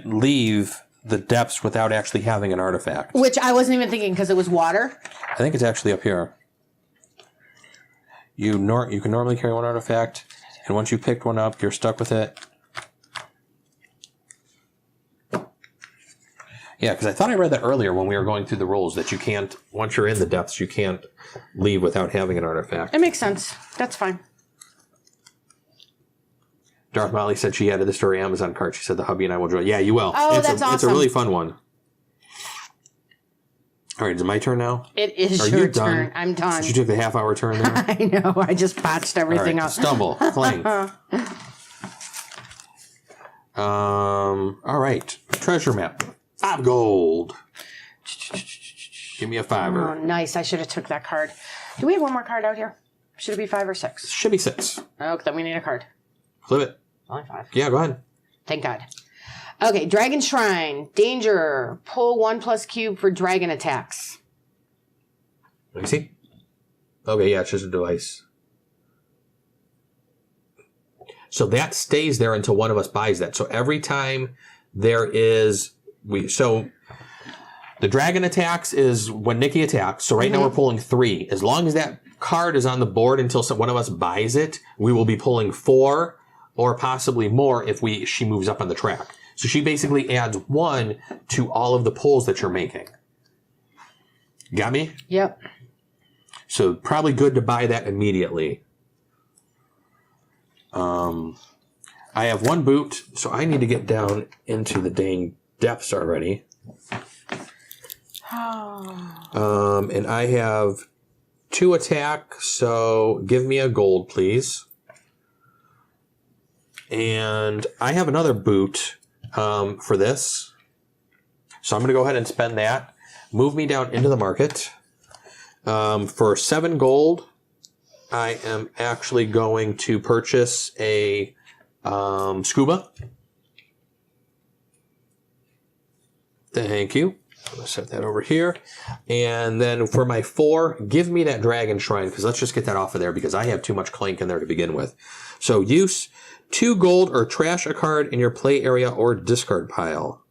leave the depths without actually having an artifact. Which I wasn't even thinking because it was water. I think it's actually up here. You can normally carry one artifact, and once you picked one up, you're stuck with it. Yeah, because I thought I read that earlier when we were going through the rules that you can't, once you're in the depths, you can't leave without having an artifact. It makes sense. That's fine. Darth Molly said she added this to her Amazon cart. She said the hubby and I will join. Yeah, you will. Oh, that's awesome. It's a really fun one. All right, is it my turn now? It is Are your you done? turn. I'm done. You took the half-hour turn there? I know. I just botched everything up. Stumble. Clank. All right. Treasure map. 5 gold. Give me a 5-er. Oh, nice. I should have took that card. Do we have one more card out here? Should it be 5 or 6? Should be 6. Oh, then we need a card. Flip it. Only 5. Yeah, go ahead. Thank God. Okay, Dragon Shrine. Danger. Pull 1+ cube for dragon attacks. Let me see. Okay, yeah, it's just a device. So that stays there until one of us buys that. So every time there is... So the dragon attacks is when Nikki attacks. So right now we're pulling 3. As long as that card is on the board until one of us buys it, we will be pulling 4 or possibly more if she moves up on the track. So she basically adds 1 to all of the pulls that you're making. Got me? Yep. So probably good to buy that immediately. I have 1 boot, so I need to get down into the dang depths already. And I have 2 attack, so give me a gold, please. And I have another boot for this. So I'm going to go ahead and spend that. Move me down into the market. For 7 gold, I am actually going to purchase a scuba. Thank you. I'm going to set that over here. And then for my 4, give me that Dragon Shrine, because let's just get that off of there, because I have too much Clank in there to begin with. So use 2 gold or trash a card in your play area or discard pile.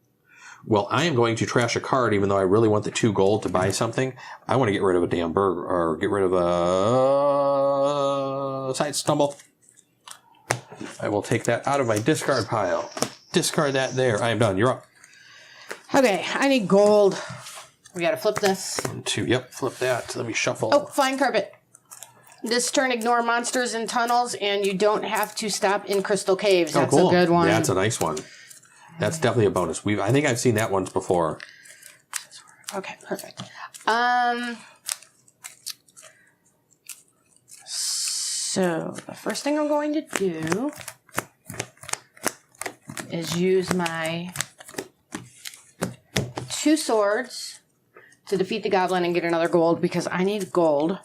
Well, I am going to trash a card, even though I really want the 2 gold to buy something. I want to get rid of a damn burger, or get rid of a side stumble. I will take that out of my discard pile. Discard that there. I am done. You're up. Okay, I need gold. We gotta flip this. 1, 2. Yep, flip that. Let me shuffle. Oh, flying carpet. This turn, ignore monsters in tunnels, and you don't have to stop in crystal caves. That's a good one. That's a nice one. That's definitely a bonus. I think I've seen that once before. Okay, perfect. So the first thing I'm going to do is use my 2 swords to defeat the goblin and get another gold, because I need gold.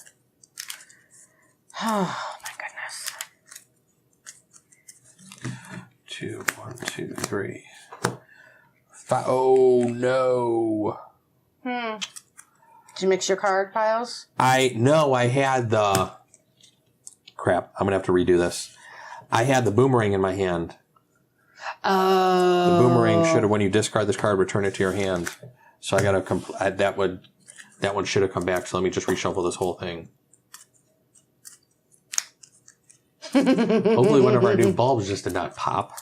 Oh my goodness. 2, 1, 2, 3, 5. Oh no. Did you mix your card piles? No, I had the... Crap, I'm going to have to redo this. I had the boomerang in my hand. Oh. The boomerang should have, when you discard this card, return it to your hand. So I got to... That one should have come back, so let me just reshuffle this whole thing. Hopefully one of our new bulbs just did not pop.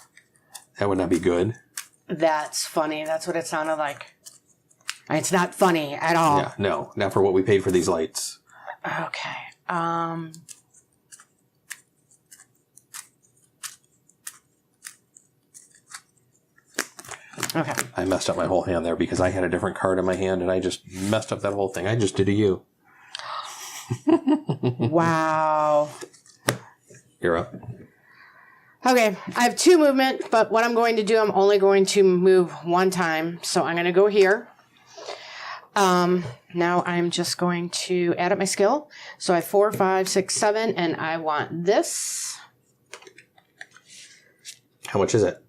That would not be good. That's funny. That's what it sounded like. It's not funny at all. Yeah, no. Not for what we paid for these lights. Okay. Okay. I messed up my whole hand there because I had a different card in my hand and I just messed up that whole thing. I just did to you. Wow. You're up. Okay, I have 2 movement, but what I'm going to do, I'm only going to move 1 time. So I'm going to go here. Now I'm just going to add up my skill. So I have 4, 5, 6, 7, and I want this. How much is it?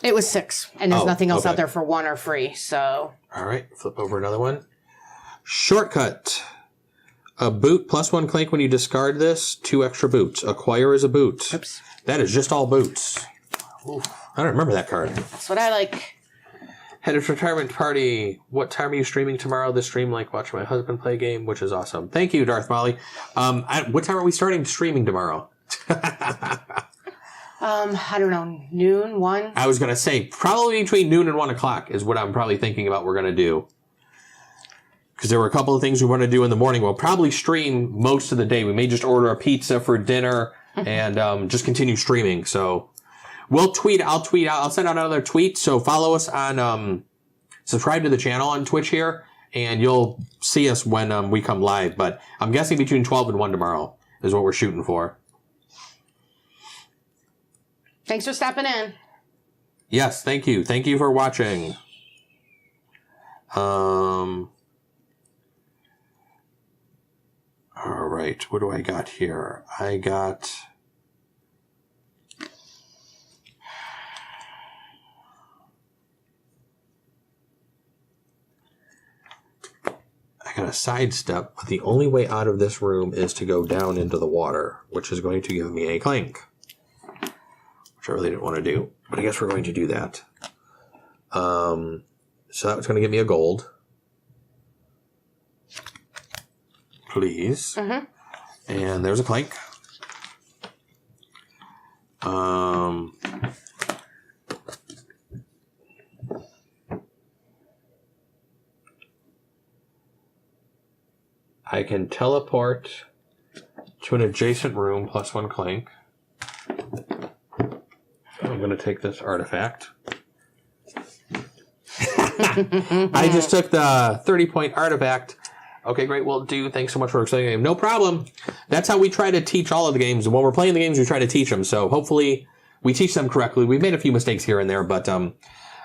It was 6, and there's nothing else okay. out there for 1 or free. So all right, flip over another one. Shortcut. A boot plus 1 clank when you discard this. 2 extra boots. Acquire as a boot. Oops. That is just all boots. Oof, I don't remember that card. That's what I like. Head of retirement party. What time are you streaming tomorrow? This stream like watching my husband play a game, which is awesome. Thank you, Darth Molly. What time are we starting streaming tomorrow? I don't know, noon, 1? I was going to say probably between noon and 1 o'clock is what I'm probably thinking about we're going to do. Because there were a couple of things we want to do in the morning. We'll probably stream most of the day. We may just order a pizza for dinner and just continue streaming. So we'll tweet. I'll send out another tweet. So follow us on, subscribe to the channel on Twitch here, and you'll see us when we come live. But I'm guessing between 12 and 1 tomorrow is what we're shooting for. Thanks for stopping in. Yes, thank you. Thank you for watching. All right, what do I got here? I got a sidestep, but the only way out of this room is to go down into the water, which is going to give me a clank, which I really didn't want to do, but I guess we're going to do that. So that's going to give me a gold. Please. Mm-hmm. And there's a clank. I can teleport to an adjacent room plus 1 clank. I'm going to take this artifact. I just took the 30-point artifact. Okay, great. Will do. Thanks so much for explaining the game. No problem. That's how we try to teach all of the games. When we're playing the games, we try to teach them. So hopefully we teach them correctly. We've made a few mistakes here and there, but a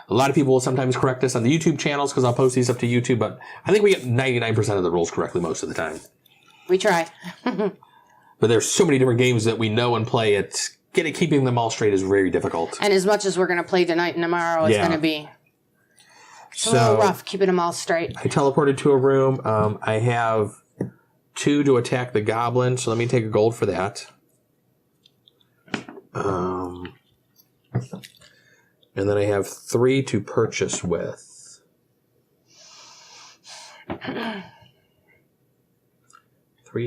lot of people will sometimes correct us on the YouTube channels because I'll post these up to YouTube. But I think we get 99% of the rules correctly most of the time. We try. But there's so many different games that we know and play. It's keeping them all straight is very difficult. And as much as we're going to play tonight and tomorrow, it's going to be a little rough keeping them all straight. I teleported to a room. I have 2 to attack the goblin, so let me take a gold for that. And then I have 3 to purchase with. 3,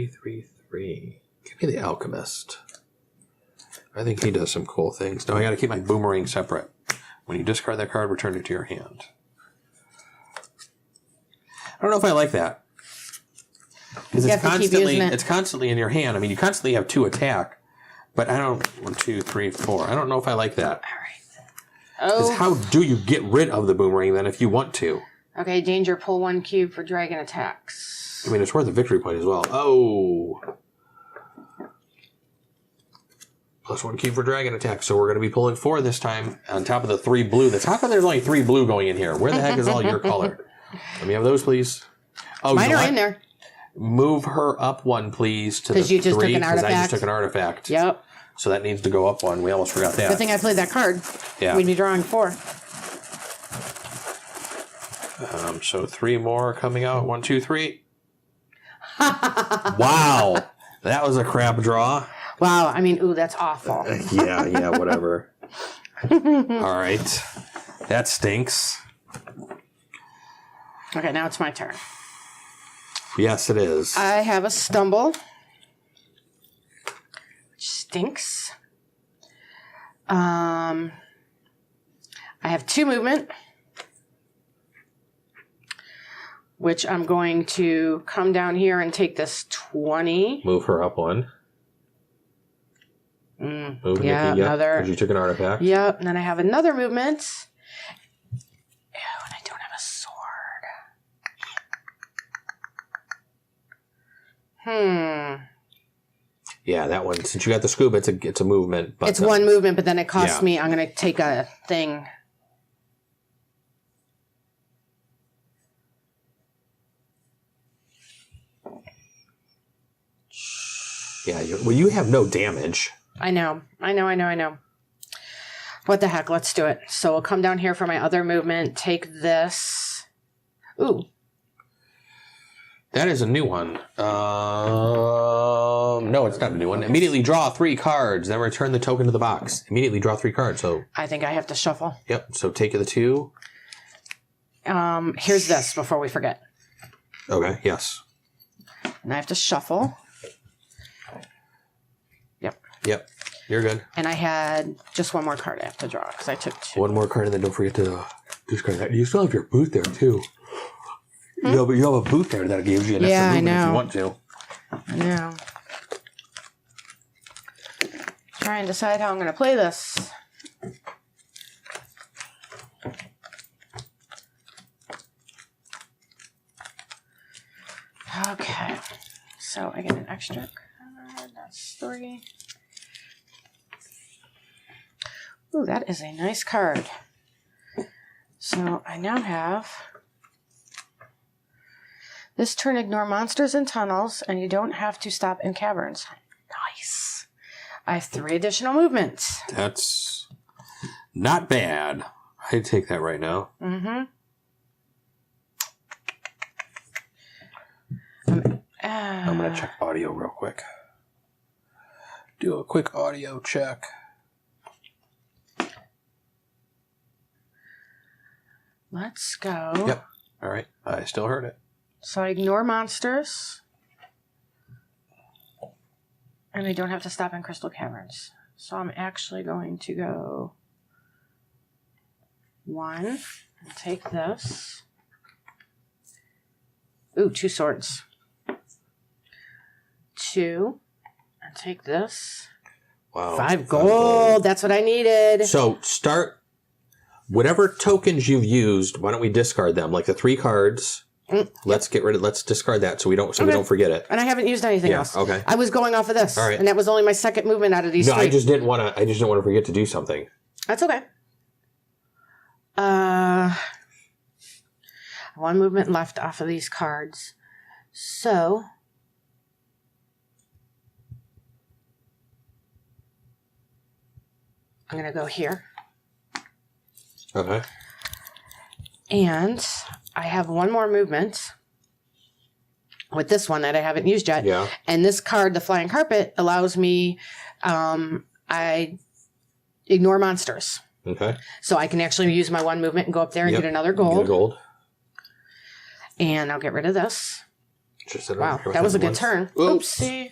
3, 3. Give me the alchemist. I think he does some cool things. No, I got to keep my boomerang separate. When you discard that card, return it to your hand. I don't know if I like that. Because it's constantly in your hand. I mean, you constantly have 2 attack, but I don't. 1, 2, 3, 4. I don't know if I like that. All right. Oh. How do you get rid of the boomerang then if you want to? Okay, danger. Pull 1 cube for dragon attacks. I mean, it's worth a victory point as well. Oh. Plus 1 cube for dragon attack. So we're going to be pulling 4 this time on top of the 3 blue. How come there's only 3 blue going in here? Where the heck is all your color? Let me have those, please. Oh, mine are in there. Move her up 1, please, to the 3. Because you just took an artifact. I just took an artifact. Yep. So that needs to go up 1. We almost forgot that. Good thing I played that card. Yeah. We'd be drawing 4. So 3 more coming out. 1, 2, 3. Wow. That was a crap draw. Wow. I mean, ooh, that's awful. Yeah, whatever. All right. That stinks. Okay, now it's my turn. Yes, it is. I have a stumble, which stinks. I have 2 movement, which I'm going to come down here and take this 20. Move her up 1. Move Nikki, another. Because you took an artifact. Yep, and then I have another movement. Oh, and I don't have a sword. Yeah, that one. Since you got the scuba, it's a movement. But, it's one movement, but then it costs me. I'm going to take a thing. Yeah, you have no damage. I know. What the heck? Let's do it. So we'll come down here for my other movement. Take this. Ooh. That is a new one. No, it's not a new one. Immediately draw 3 cards, then return the token to the box. Immediately draw 3 cards. So I think I have to shuffle. Yep. So take the 2. Here's this before we forget. Okay. Yes. And I have to shuffle. Yep. You're good. And I had just one more card I have to draw because I took 2. One more card, and then don't forget to discard that. You still have your boot there too. You have a boot there that gives you an extra movement if you want to. I know. Try and decide how I'm going to play this. Okay. So I get an extra card. That's 3. Ooh, that is a nice card. So I now have this turn, ignore monsters and tunnels, and you don't have to stop in caverns. Nice. I have 3 additional movements. That's not bad. I'd take that right now. Mm-hmm. I'm going to check audio real quick. Do a quick audio check. Let's go. Yep. All right. I still heard it. So I ignore monsters. And I don't have to stop in crystal caverns. So I'm actually going to go 1. And take this. Ooh, 2 swords. 2. And take this. Wow. 5 gold. That's what I needed. So start whatever tokens you've used. Why don't we discard them? Like the 3 cards. Let's discard that so we don't forget it. And I haven't used anything else. Okay. I was going off of this. All right. And that was only my second movement out of these 3. I just didn't want to forget to do something. That's okay. 1 movement left off of these cards. So I'm going to go here. Okay. And I have 1 more movement with this one that I haven't used yet. Yeah. And this card, the Flying Carpet, allows me, I ignore monsters. Okay. So I can actually use my 1 movement and go up there and get another gold. Get a gold. And I'll get rid of this. Wow, that that was a good turn. Oops. Oopsie.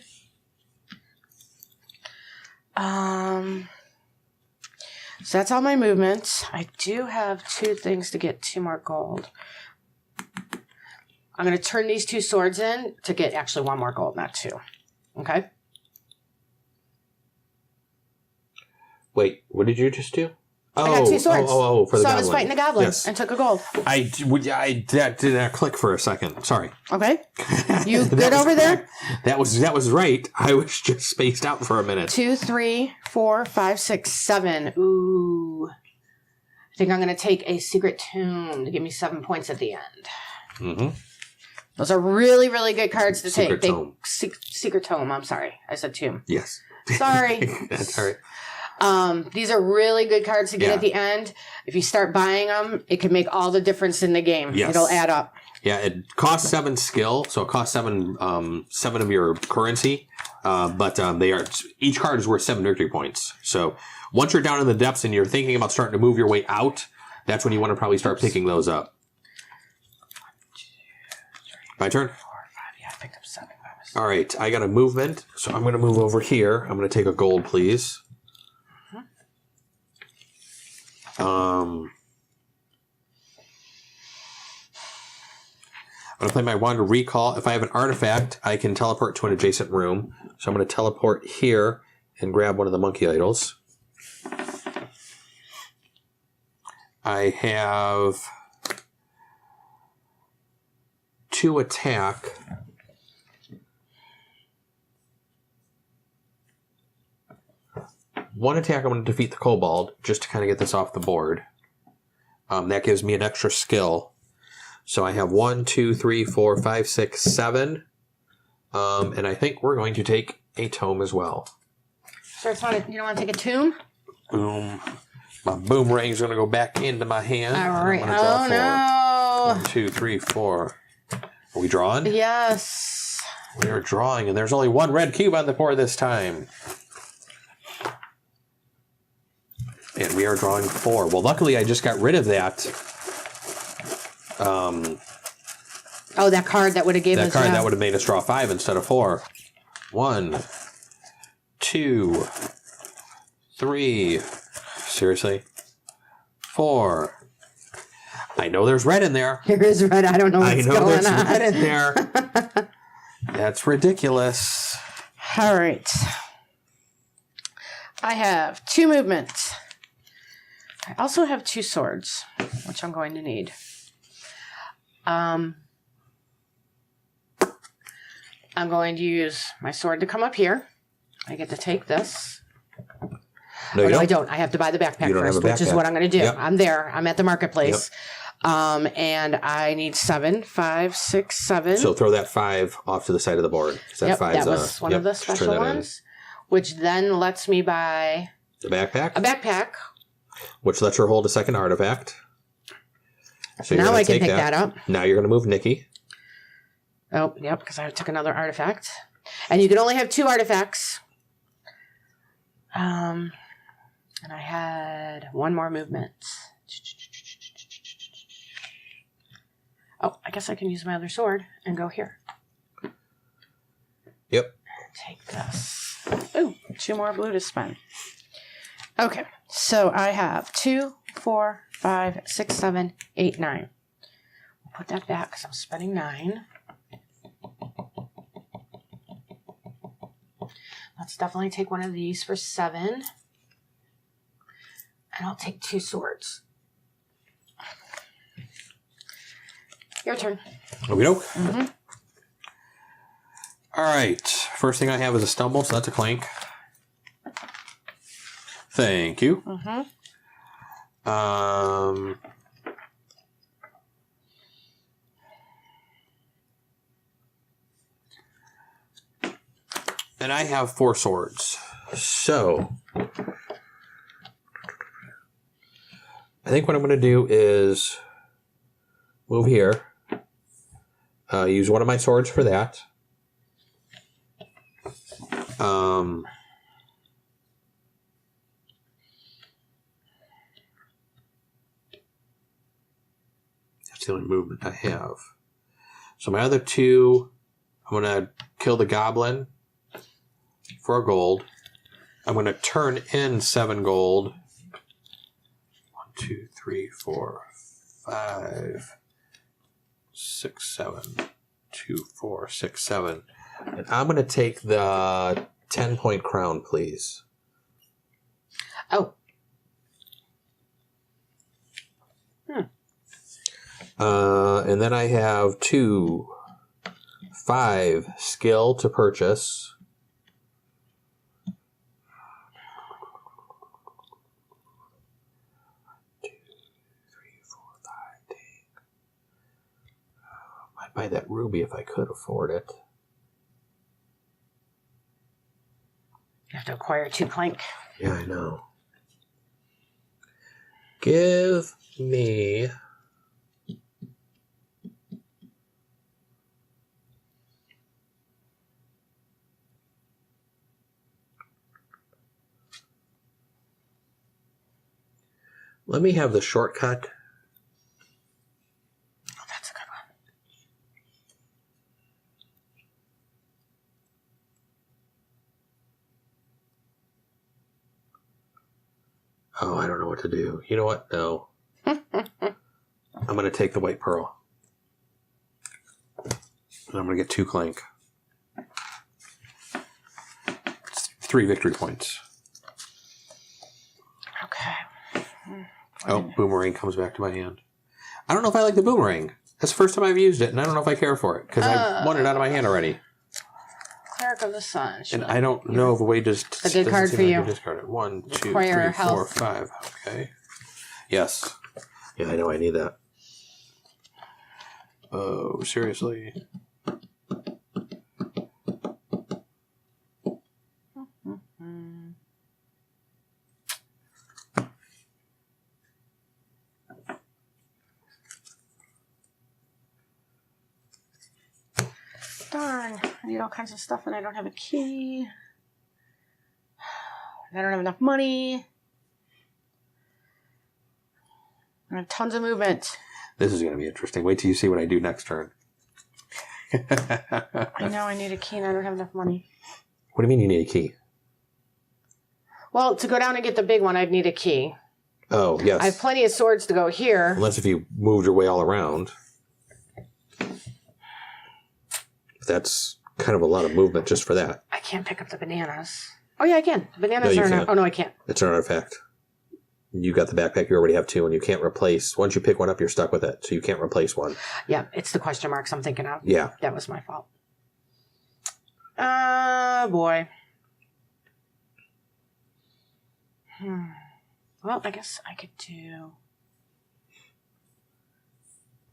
So that's all my movements. I do have 2 things to get 2 more gold. I'm going to turn these 2 swords in to get actually 1 more gold, not 2. Okay? Wait, what did you just do? I got 2 swords. For the goblin. So I was fighting the goblin Yes. and took a gold. That did not click for a second. Sorry. Okay. You good over there? That was right. I was just spaced out for a minute. 2, 3, 4, 5, 6, 7. Ooh. I think I'm going to take a secret tomb to give me 7 points at the end. Mm-hmm. Those are really, really good cards to Secret take. tome. Secret tome. I'm sorry. I said tomb. Yes. Sorry. That's all right. These are really good cards to get at the end. If you start buying them, it can make all the difference in the game. Yes. It'll add up. Yeah, it costs 7 skill, so it costs 7 of your currency. But they are each card is worth 7 victory points. So once you're down in the depths and you're thinking about starting to move your way out, that's when you want to probably start picking those up. 1, 2, 3, my turn. 4, 5. Yeah, I picked up 7. All right, I got a movement, so I'm going to move over here. I'm going to take a gold, please. I'm going to play my wand to recall. If I have an artifact, I can teleport to an adjacent room. So I'm going to teleport here and grab one of the monkey idols. I have 2 attack. one attack, I'm going to defeat the kobold, just to kind of get this off the board. That gives me an extra skill. So I have 1, 2, 3, 4, 5, 6, 7. And I think we're going to take a tome as well. So you don't want to take a tomb? Boom. My boomerang's going to go back into my hand. All right. Oh, no. 1, 2, 3, 4. Are we drawing? Yes. We are drawing, and there's only one red cube on the board this time. And we are drawing 4. Well, luckily, I just got rid of that. That card that would have given us... That card that would have made us draw 5 instead of 4. 1, 2, 3. Seriously? 4. I know there's red in there. There is red. I don't know what's going on. I know there's red in there. That's ridiculous. All right. I have 2 movements. I also have 2 swords, which I'm going to need. I'm going to use my sword to come up here. I get to take this. No, I don't. I have to buy the backpack first, which is what I'm going to do. Yep. I'm there. I'm at the marketplace. Yep. And I need 7, 5, 6, 7. So throw that 5 off to the side of the board. That was one of the special ones, which then lets me buy... The backpack? A backpack. Which lets her hold a second artifact. So now I can pick that up. Now you're going to move Nikki. Oh, yep, because I took another artifact. And you can only have 2 artifacts. And I had 1 more movement. Oh, I guess I can use my other sword and go here. Yep. Take this. Ooh, 2 more blue to spend. Okay, so I have 2, 4, 5, 6, 7, 8, 9. I'll put that back because I'm spending 9. Let's definitely take one of these for 7. And I'll take 2 swords. Your turn. Okey-doke. Mm-hmm. All right. First thing I have is a stumble, so that's a clank. Thank you. Mm-hmm. And I have 4 swords. So I think what I'm going to do is move here. Use one of my swords for that. That's the only movement I have. So my other 2, I'm going to kill the goblin for a gold. I'm going to turn in 7 gold. 1, 2, 3, 4, 5, 6, 7. 2, 4, 6, 7. And I'm going to take the 10-point crown, please. Oh. And then I have 2, 5 skill to purchase. 2, 3, 4, 5, 10. I'd buy that ruby if I could afford it. You have to acquire 2 clank. Yeah, I know. Give me... Let me have the shortcut. Oh, that's a good one. Oh, I don't know what to do. You know what? No. I'm going to take the white pearl. And I'm going to get 2 clank. It's 3 victory points. Okay. Oh, boomerang comes back to my hand. I don't know if I like the boomerang. That's the first time I've used it, and I don't know if I care for it, because I won it out of my hand already. Cleric of the Sun. And I don't know of a way just... A good card for you. Discard it. 1, 2, 3, Require 4, health. 5. Okay. Yes. Yeah, I know I need that. Oh, seriously? Darn, I need all kinds of stuff and I don't have a key. I don't have enough money. I have tons of movement. This is going to be interesting. Wait till you see what I do next turn. I know I need a key and I don't have enough money. What do you mean you need a key? Well, to go down and get the big one, I'd need a key. Oh, yes. I have plenty of swords to go here. Unless if you moved your way all around. That's kind of a lot of movement just for that. I can't pick up the bananas. Oh, yeah, I can. Bananas No, are can't. Oh, no, I can't. It's an artifact. You got the backpack, you already have 2, and you can't replace. Once you pick one up, you're stuck with it, so you can't replace one. Yeah, it's the question marks I'm thinking of. Yeah. That was my fault. Boy. Well, I guess I could do...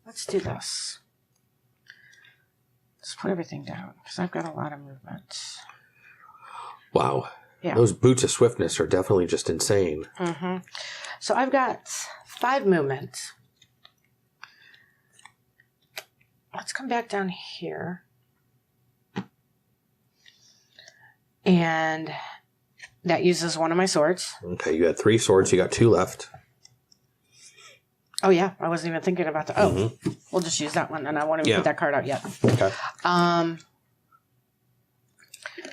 Let's do this. Let's put everything down, because I've got a lot of movement. Wow. Yeah. Those boots of swiftness are definitely just insane. Mm-hmm. So I've got 5 movements. Let's come back down here. And that uses one of my swords. Okay, you had 3 swords, you got 2 left. Oh, yeah. I wasn't even thinking about that. Oh, we'll just use that one, and I won't even put that card out yet. Okay.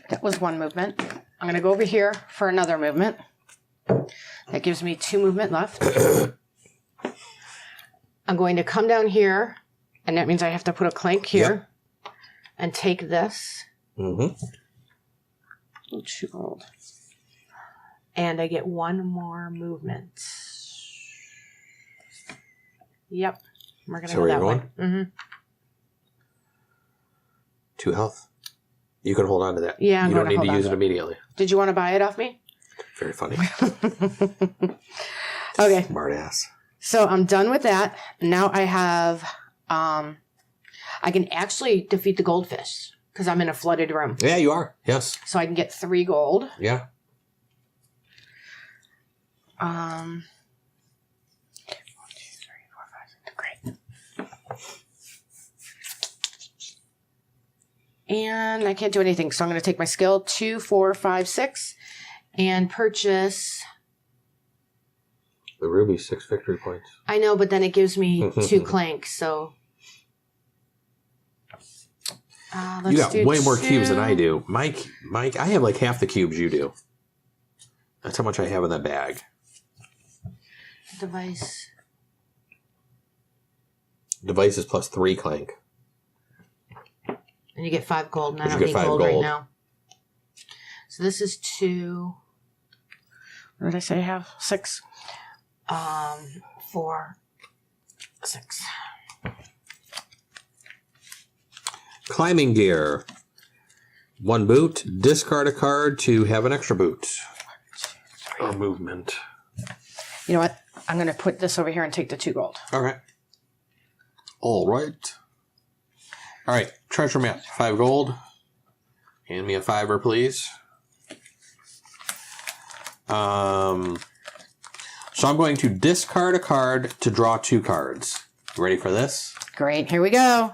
That was one movement. I'm going to go over here for another movement. That gives me 2 movement left. I'm going to come down here, and that means I have to put a clank here and take this. Oh, 2 gold. And I get 1 more movement. Yep. We're going to go that way. 2 health. You can hold on to that. Yeah, you don't need to use it immediately. Did you want to buy it off me? Very funny. Okay. Smart ass. So I'm done with that. Now I have, I can actually defeat the goldfish because I'm in a flooded room. Yeah, you are. Yes. So I can get 3 gold. Yeah. 1, 2, 3, 4, 5, 6. Great. And I can't do anything, so I'm going to take my skill 2, 4, 5, 6 and purchase. The ruby, 6 victory points. I know, but then it gives me 2 clank, so. Let's you got do way 2. more cubes than I do. Mike, I have like half the cubes you do. That's how much I have in that bag. Device. Device is plus 3 clank. And you get 5 gold, and I You don't get need 5 gold right gold. now. So this is 2. What did I say I have? 6. 4, 6. Climbing gear. 1 boot. Discard a card to have an extra boot. Or movement. You know what? I'm going to put this over here and take the 2 gold. Okay. All right. All right. Treasure map. 5 gold. Hand me a 5er, please. So I'm going to discard a card to draw 2 cards. You ready for this? Great. Here we go.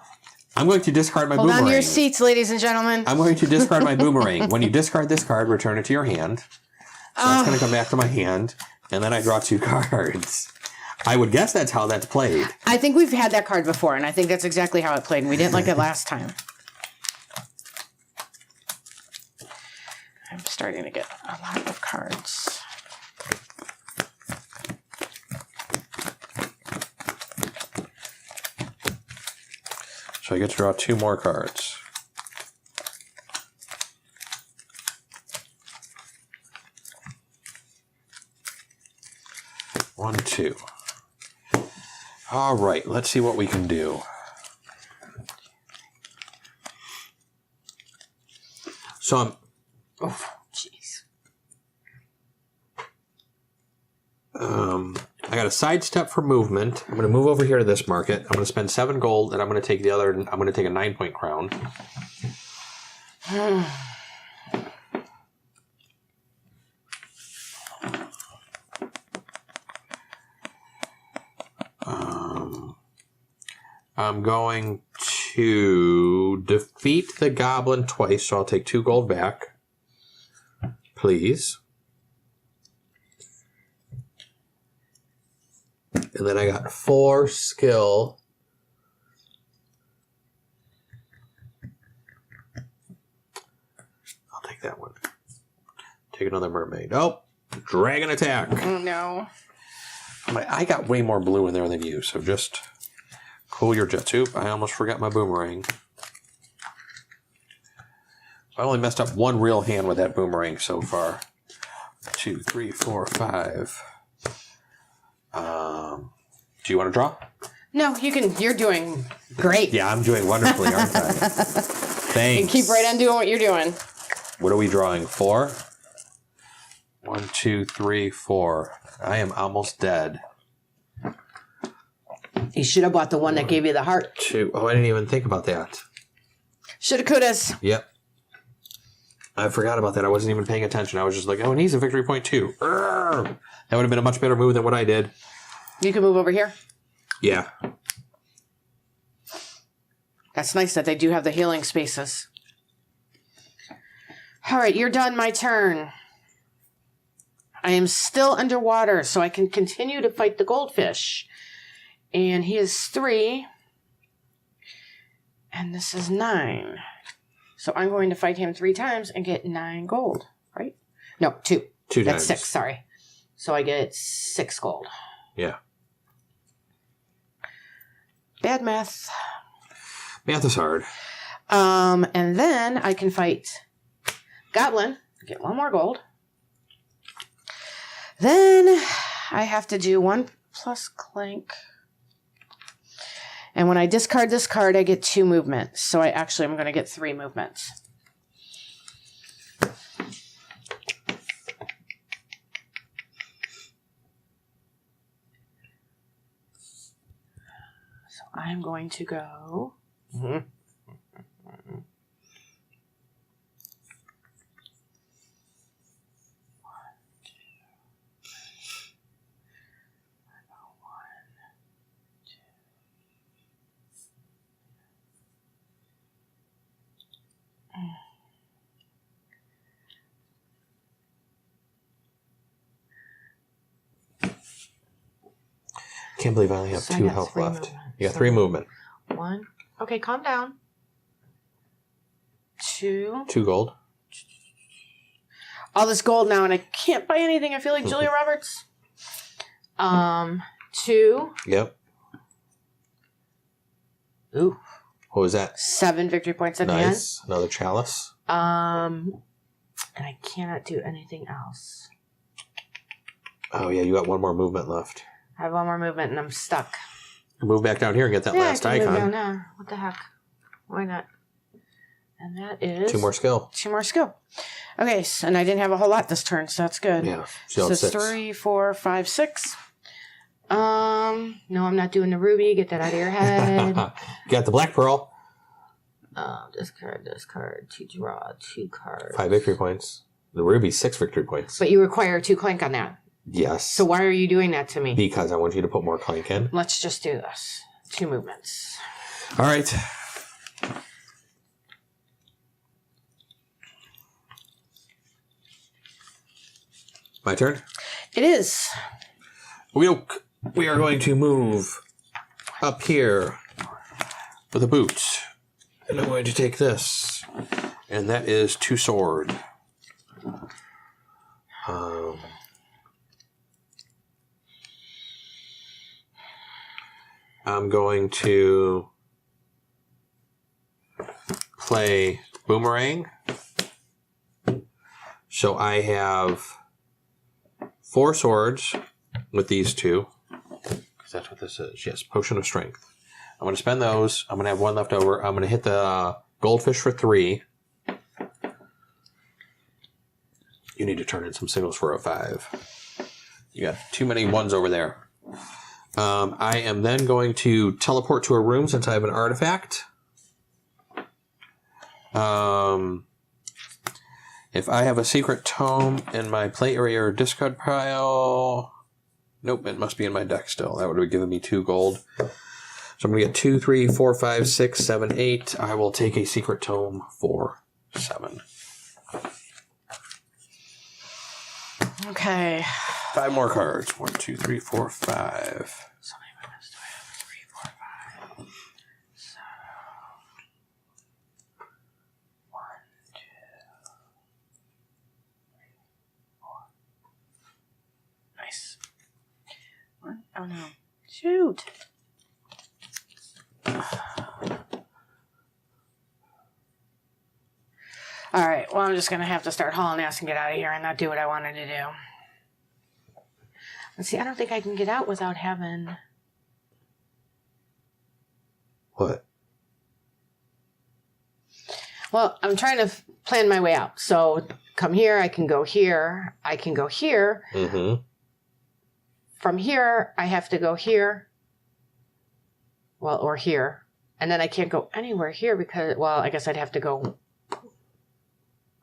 I'm going to discard my boomerang. Hold on to your seats, ladies and gentlemen. I'm going to discard my boomerang. When you discard this card, return it to your hand. So it's going to come back to my hand, and then I draw 2 cards. I would guess that's how that's played. I think we've had that card before, and I think that's exactly how it played, and we didn't like it last time. I'm starting to get a lot of cards. So I get to draw 2 more cards. One, 2. All right, let's see what we can do. So I'm... Oh, jeez. I got a sidestep for movement. I'm going to move over here to this market. I'm going to spend 7 gold, and I'm going to take the other. I'm going to take a 9-point crown. I'm going to defeat the goblin twice, so I'll take 2 gold back. Please. And then I got 4 skill. I'll take that one. Take another mermaid. Oh, dragon attack. Oh, no. I got way more blue in there than you, so just cool your jets. Oop, I almost forgot my boomerang. I only messed up 1 real hand with that boomerang so far. 2, 3, 4, 5. Do you want to draw? No, you can. You're doing great. Yeah, I'm doing wonderfully, aren't I? Thanks. And keep right on doing what you're doing. What are we drawing? 4? 1, 2, 3, 4. I am almost dead. You should have bought the one that gave you the heart. 2. Oh, I didn't even think about that. Shoulda, couldas. Yep. I forgot about that. I wasn't even paying attention. I was just like, oh, and he's a victory point too. Urgh. That would have been a much better move than what I did. You can move over here. Yeah. That's nice that they do have the healing spaces. All right, you're done. My turn. I am still underwater, so I can continue to fight the goldfish. And he is 3. And this is 9. So I'm going to fight him 3 times and get 9 gold, right? No, 2. 2 That's times. 6, sorry. So I get 6 gold. Yeah. Bad math. Math is hard. And then I can fight Goblin, get 1 more gold. Then I have to do 1 plus Clank. And when I discard this card, I get 2 movements. So I'm going to get 3 movements. So I'm going to go... Can't believe I only have So I 2 got health 3 left. movement. You got So 3 movement. 1. Okay, calm down. 2. 2 gold. All this gold now, and I can't buy anything. I feel like Julia Roberts. 2. Yep. Ooh. What was that? 7 victory points at Nice. Another chalice. the end. And I cannot do anything else. Oh, yeah, you got 1 more movement left. I have 1 more movement, and I'm stuck. Move back down here and get that last I can icon. move down now. What the heck? Why not? And that is 2 more skill. 2 more skill. Okay, so, and I didn't have a whole lot this turn, so that's good. Yeah. So it's 3, 4, 5, 6. No, I'm not doing the ruby. Get that out of your head. Got the black pearl. Discard. To draw 2 cards. 5 victory points. The ruby, 6 victory points. But you require 2 Clank on that. Yes. So why are you doing that to me? Because I want you to put more Clank in. Let's just do this. 2 movements. All right. My turn? It is. We are going to move up here for the boot. And I'm going to take this. And that is 2 sword. I'm going to play boomerang. So I have 4 swords with these 2. Because that's what this is. Yes, potion of strength. I'm going to spend those. I'm going to have 1 left over. I'm going to hit the goldfish for 3. You need to turn in some singles for a 5. You got too many ones over there. I am then going to teleport to a room since I have an artifact. If I have a secret tome in my play area or discard pile... Nope, it must be in my deck still. That would have given me 2 gold. So I'm going to get 2, 3, 4, 5, 6, 7, 8. I will take a secret tome for 7. Okay. 5 more cards. 1, 2, 3, 4, 5. So many minutes do I have? 3, 4, 5. So 1, 2, 3, 4. Nice. One. Oh no. Shoot. All right. Well, I'm just going to have to start hauling ass and get out of here and not do what I wanted to do. And see, I don't think I can get out without having... What? Well, I'm trying to plan my way out. So come here, I can go here, I can go here. Mm-hmm. From here, I have to go here. Well, or here. And then I can't go anywhere here because, well, I guess I'd have to go...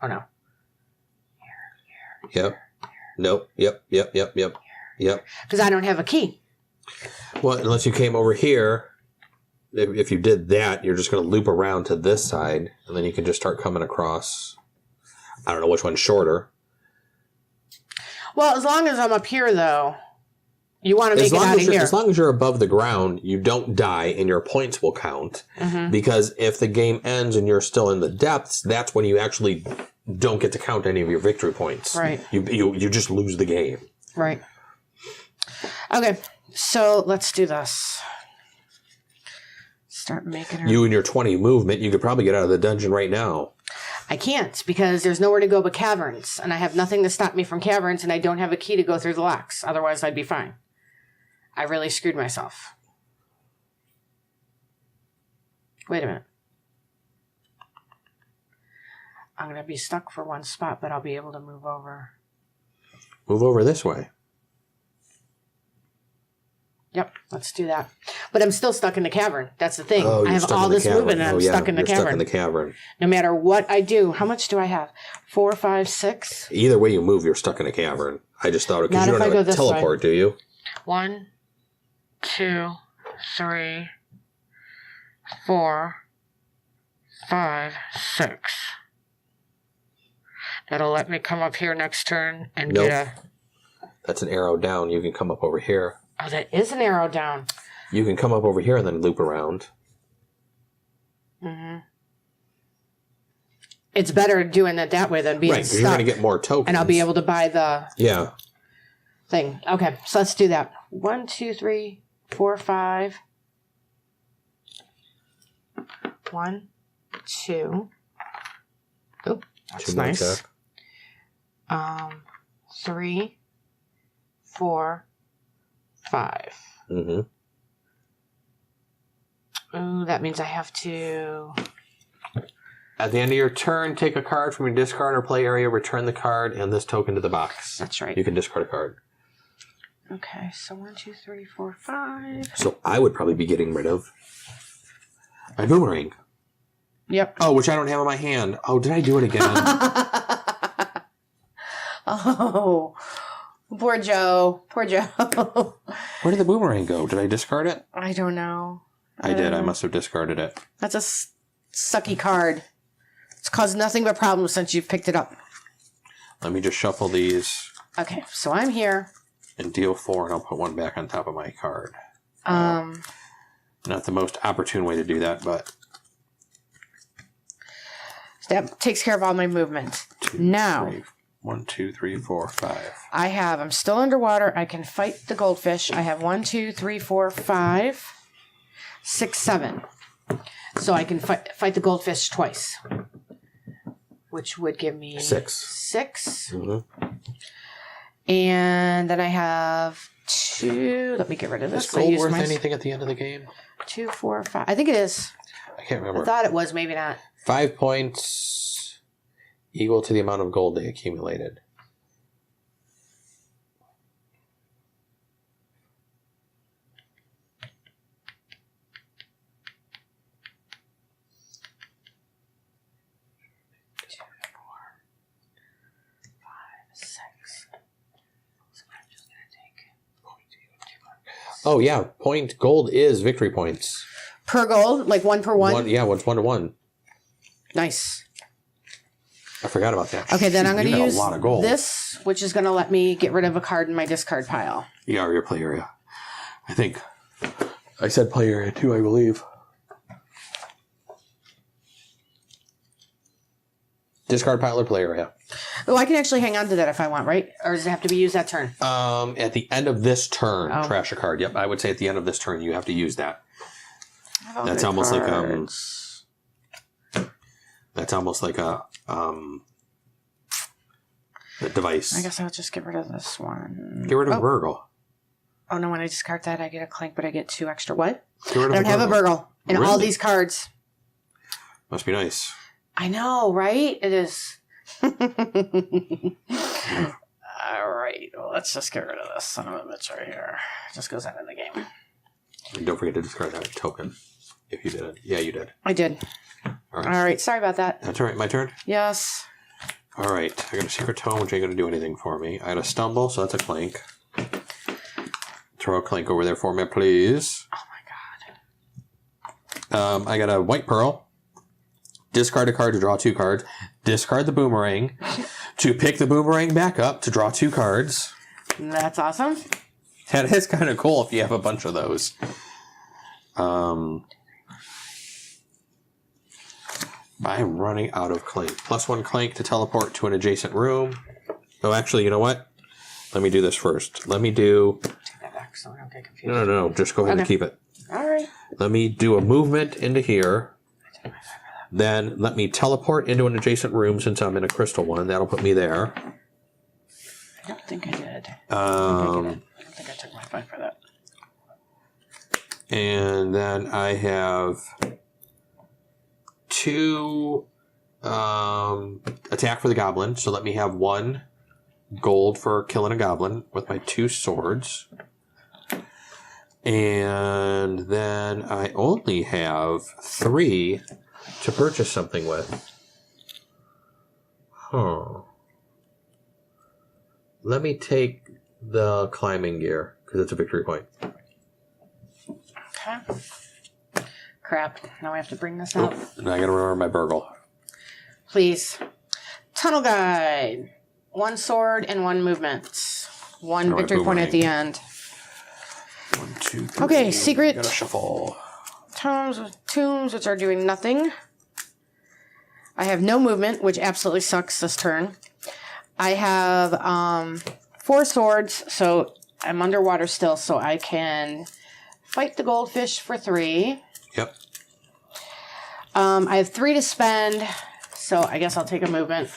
Oh, no. Yep. Nope. Yep. Because I don't have a key. Well, unless you came over here, if you did that, you're just going to loop around to this side, and then you can just start coming across. I don't know which one's shorter. Well, as long as I'm up here, though, you want to make it out of here. As long as you're above the ground, you don't die, and your points will count. Mm-hmm. Because if the game ends and you're still in the depths, that's when you actually don't get to count any of your victory points. Right. You just lose the game. Right. Okay, so let's do this. Start making her... You and your 20 movement, you could probably get out of the dungeon right now. I can't, because there's nowhere to go but caverns, and I have nothing to stop me from caverns, and I don't have a key to go through the locks. Otherwise, I'd be fine. I really screwed myself. Wait a minute. I'm going to be stuck for one spot, but I'll be able to move over. Move over this way. Yep, let's do that. But I'm still stuck in the cavern. That's the thing. Oh, I have all this movement, and I'm stuck in the cavern. Stuck in the cavern. No matter what I do. How much do I have? 4, 5, 6? Either way you move, you're stuck in a cavern. I just thought it because you don't have a teleport, do you? 1, 2, 3, 4, 5, 6. That'll let me come up here next turn and get a... That's an arrow down. You can come up over here. Oh, that is an arrow down. You can come up over here and then loop around. Mm-hmm. It's better doing it that way than being stuck. Right, because you're going to get more tokens. And I'll be able to buy the... Yeah. Thing. Okay, so let's do that. 1, 2, 3, 4, 5. 1, 2. Oh, that's nice. 3, 4, 5. Mm-hmm. Ooh, that means I have to... At the end of your turn, take a card from your discard or play area, return the card, and this token to the box. That's right. You can discard a card. Okay, so 1, 2, 3, 4, 5. So I would probably be getting rid of my boomerang. Yep. Oh, which I don't have in my hand. Oh, did I do it again? Oh, poor Joe. Poor Joe. Where did the boomerang go? Did I discard it? I don't know. I did. I must have discarded it. That's a sucky card. It's caused nothing but problems since you've picked it up. Let me just shuffle these. Okay, so I'm here. And deal 4, and I'll put 1 back on top of my card. Not the most opportune way to do that, but... That takes care of all my movement. 2, now... 3, 1, 2, 3, 4, 5. I'm still underwater. I can fight the goldfish. I have 1, 2, 3, 4, 5, 6, 7. So I can fight the goldfish twice. Which would give me... 6. 6. Mm-hmm. And then I have 2. Let me get rid of this. Is gold worth anything at the end of the game? 2, 4, 5. I think it is. I can't remember. I thought it was. Maybe not. 5 points equal to the amount of gold they accumulated. Oh, yeah. Gold is victory points. Per gold? Like 1 per 1? Yeah, it's 1 to 1. Nice. I forgot about that. Okay, then I'm going to use a lot of gold. this, which is going to let me get rid of a card in my discard pile. Yeah, or your play area. I think. I said play area too, I believe. Discard pile or play area. Oh, I can actually hang on to that if I want, right? Or does it have to be used that turn? At the end of this turn, trash a card. Yep, I would say at the end of this turn, you have to use that. That's almost like a device. I guess I'll just get rid of this one. Get rid of Burgle. Oh no! When I discard that, I get a Clank, but I get 2 extra. What? Get rid of I don't have a Burgle in all these cards. Must be nice. I know, right? It is. All right. Well, let's just get rid of this son of a bitch right here. It just goes out of the game. And don't forget to discard that token. If you did it. Yeah, you did. I did. All right. Sorry about that. That's all right. My turn? Yes. All right. I got a Secret Tome, which ain't going to do anything for me. I got a Stumble, so that's a Clank. Throw a Clank over there for me, please. Oh, my God. I got a White Pearl. Discard a card to draw 2 cards. Discard the Boomerang to pick the Boomerang back up to draw 2 cards. That's awesome. That is kind of cool if you have a bunch of those. I'm running out of Clank. +1 Clank to teleport to an adjacent room. Oh, actually, you know what? Let me do this first. Let me do... Take that back so I don't get confused. No. Just go ahead and keep it. All right. Let me do a movement into here. Then let me teleport into an adjacent room since I'm in a crystal one. That'll put me there. I don't think I did. I don't think I took my 5 for that. And then I have 2 attack for the goblin. So let me have 1 gold for killing a goblin with my 2 swords. And then I only have 3 to purchase something with. Let me take the climbing gear because it's a victory point. Okay. Crap. Now I have to bring this out. Now I gotta remember my Burgle. Please. Tunnel Guide. 1 sword and 1 movement. 1 victory point at the end. 1, 2, 3. Okay, secret. Gotta shuffle. Tombs, which are doing nothing. I have no movement, which absolutely sucks this turn. I have 4 swords, so I'm underwater still, so I can fight the goldfish for 3. Yep. I have 3 to spend, so I guess I'll take a movement.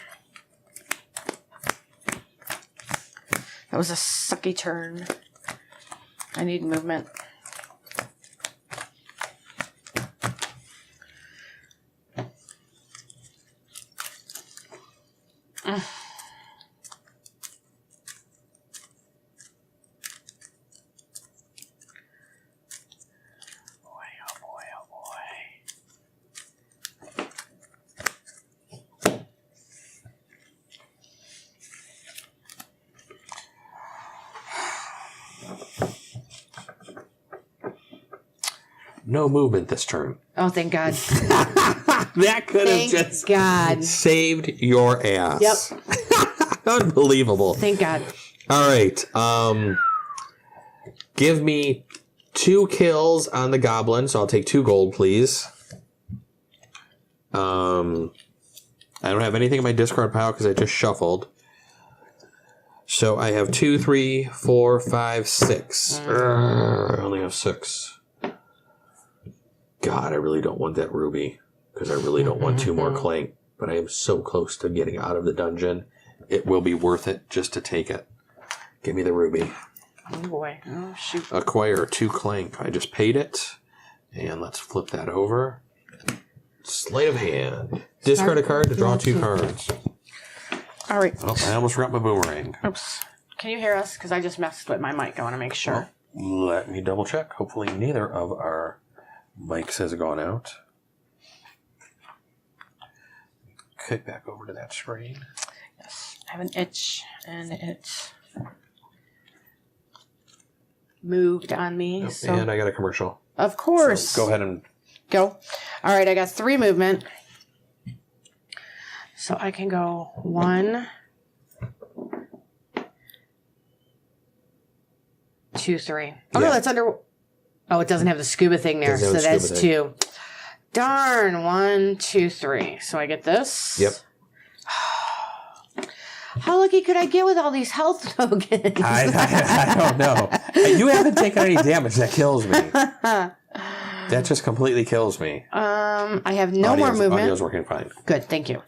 That was a sucky turn. I need movement. No movement this turn. Oh, thank God. That could have just saved your ass. Yep. Unbelievable. Thank God. All right. Give me 2 kills on the goblin, so I'll take 2 gold, please. I don't have anything in my discard pile because I just shuffled. So I have 2, 3, 4, 5, 6. I only have 6. God, I really don't want that ruby because I really don't want 2 more Clank. But I am so close to getting out of the dungeon. It will be worth it just to take it. Give me the ruby. Oh boy. Oh shoot. Acquire 2 Clank. I just paid it. And let's flip that over. Sleight of hand. Discard a card to draw 2 cards. All right. Oh, I almost forgot my boomerang. Oops. Can you hear us? Because I just messed with my mic. I want to make sure. Well, let me double check. Hopefully neither of our mics has gone out. Click back over to that screen. Yes. I have an itch, and it's... moved on me. So. And I got a commercial. Of course. So go ahead and... Go. All right, I got 3 movement. So I can go 1, 2, 3. Oh, no, that's under... Oh, it doesn't have the scuba thing there, so that's 2. Darn. 1, 2, 3. So I get this. Yep. How lucky could I get with all these health tokens? I don't know. You haven't taken any damage. That kills me. That just completely kills me. I have no more movement. Audio's working fine. Good, thank you.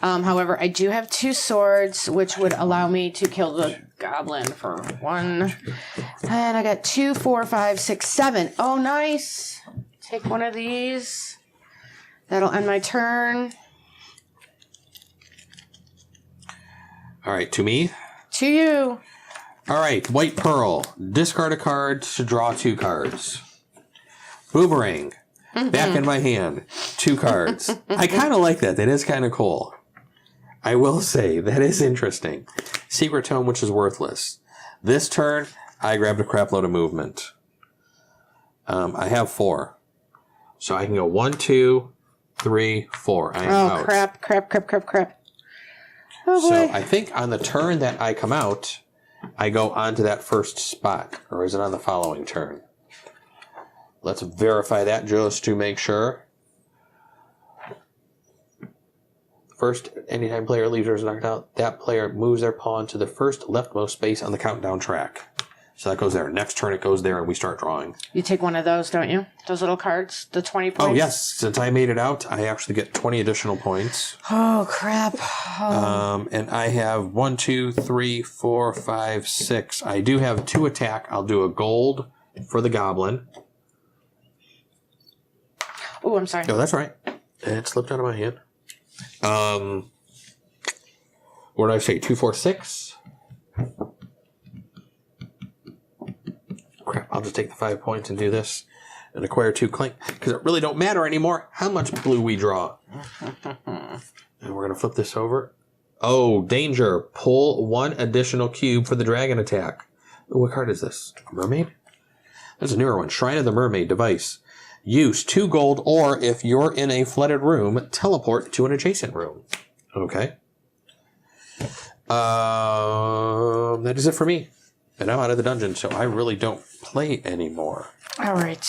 However, I do have 2 swords, which would allow me to kill the goblin for 1. And I got 2, 4, 5, 6, 7. Oh, nice. Take one of these. That'll end my turn. All right, to me. To you. All right, White Pearl. Discard a card to draw 2 cards. Boomerang. Back in my hand. 2 cards. I kind of like that. That is kind of cool. I will say, that is interesting. Secret Tome, which is worthless. This turn, I grabbed a crap load of movement. I have 4. So I can go 1, 2, 3, 4. I am out. Crap. Oh, boy. So I think on the turn that I come out, I go onto that first spot. Or is it on the following turn? Let's verify that just to make sure. First, anytime player leaves or is knocked out, that player moves their pawn to the first leftmost space on the countdown track. So that goes there. Next turn it goes there and we start drawing. You take one of those, don't you? Those little cards, the 20 points? Oh, yes. Since I made it out, I actually get 20 additional points. Oh, crap. Oh. And I have 1, 2, 3, 4, 5, 6. I do have 2 attack. I'll do a gold for the goblin. Oh, I'm sorry. Oh, that's right. It slipped out of my hand. What did I say? 2, 4, 6? Crap, I'll just take the 5 points and do this and acquire 2 Clank because it really don't matter anymore how much blue we draw. And we're going to flip this over. Oh, danger. Pull 1 additional cube for the dragon attack. Ooh, what card is this? A mermaid? There's a newer one. Shrine of the Mermaid device. Use 2 gold, or if you're in a flooded room, teleport to an adjacent room. Okay. That is it for me. And I'm out of the dungeon, so I really don't play anymore. All right.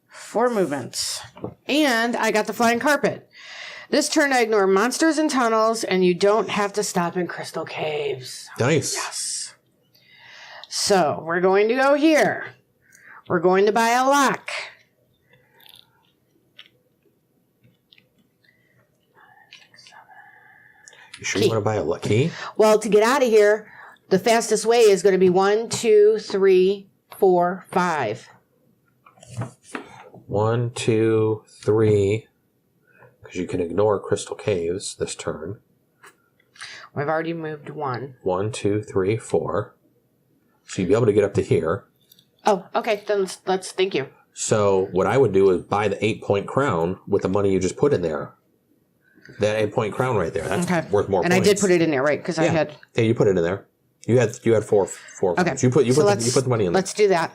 4 movements. And I got the flying carpet. This turn I ignore monsters and tunnels, and you don't have to stop in crystal caves. Nice. Yes. So, we're going to go here. We're going to buy a lock. You sure you want to buy a key? Well, to get out of here, the fastest way is going to be 1, 2, 3, 4, 5. 1, 2, 3. Because you can ignore crystal caves this turn. I've already moved 1. 1, 2, 3, 4. So you'd be able to get up to here. Oh, okay. Then let's thank you. So what I would do is buy the 8-point crown with the money you just put in there. That 8-point crown right there. That's worth more points. And I did put it in there, right? Because I had... Yeah, you put it in there. You had 4 okay. points. You put the money in there. Let's do that.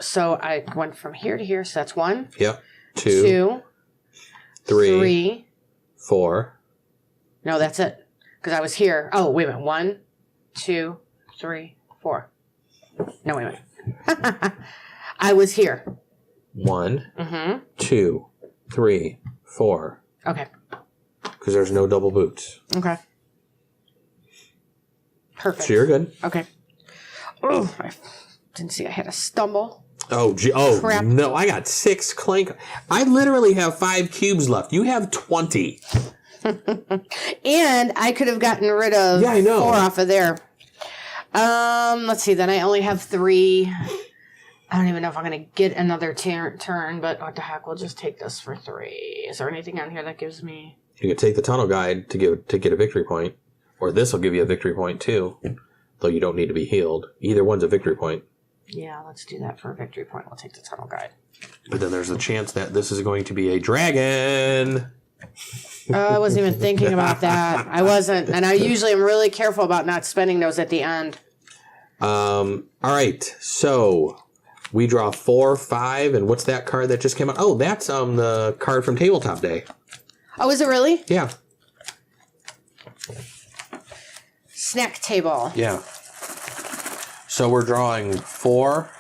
So I went from here to here. So that's 1. Yep. 2. 3. 4. No, that's it. Because I was here. Oh, wait a minute. 1, 2, 3, 4. No, wait a minute. I was here. 1, 2, 3, 4. Okay. Because there's no double boots. Okay. Perfect. So you're good. Okay. Oh, I didn't see I had a stumble. Oh, crap. No, I got 6 Clank. I literally have 5 cubes left. You have 20. And I could have gotten rid of 4 off of there. Let's see. Then I only have 3. I don't even know if I'm going to get another turn, but what the heck? We'll just take this for 3. Is there anything on here that gives me... You could take the tunnel guide to get a victory point. Or this will give you a victory point, too. Though you don't need to be healed. Either one's a victory point. Yeah, let's do that for a victory point. We'll take the tunnel guide. But then there's a chance that this is going to be a dragon. I wasn't even thinking about that. I wasn't. And I usually am really careful about not spending those at the end. All right. So we draw 4, 5, and what's that card that just came out? Oh, that's the card from Tabletop Day. Oh, is it really? Yeah. Snack table. Yeah. So we're drawing 4.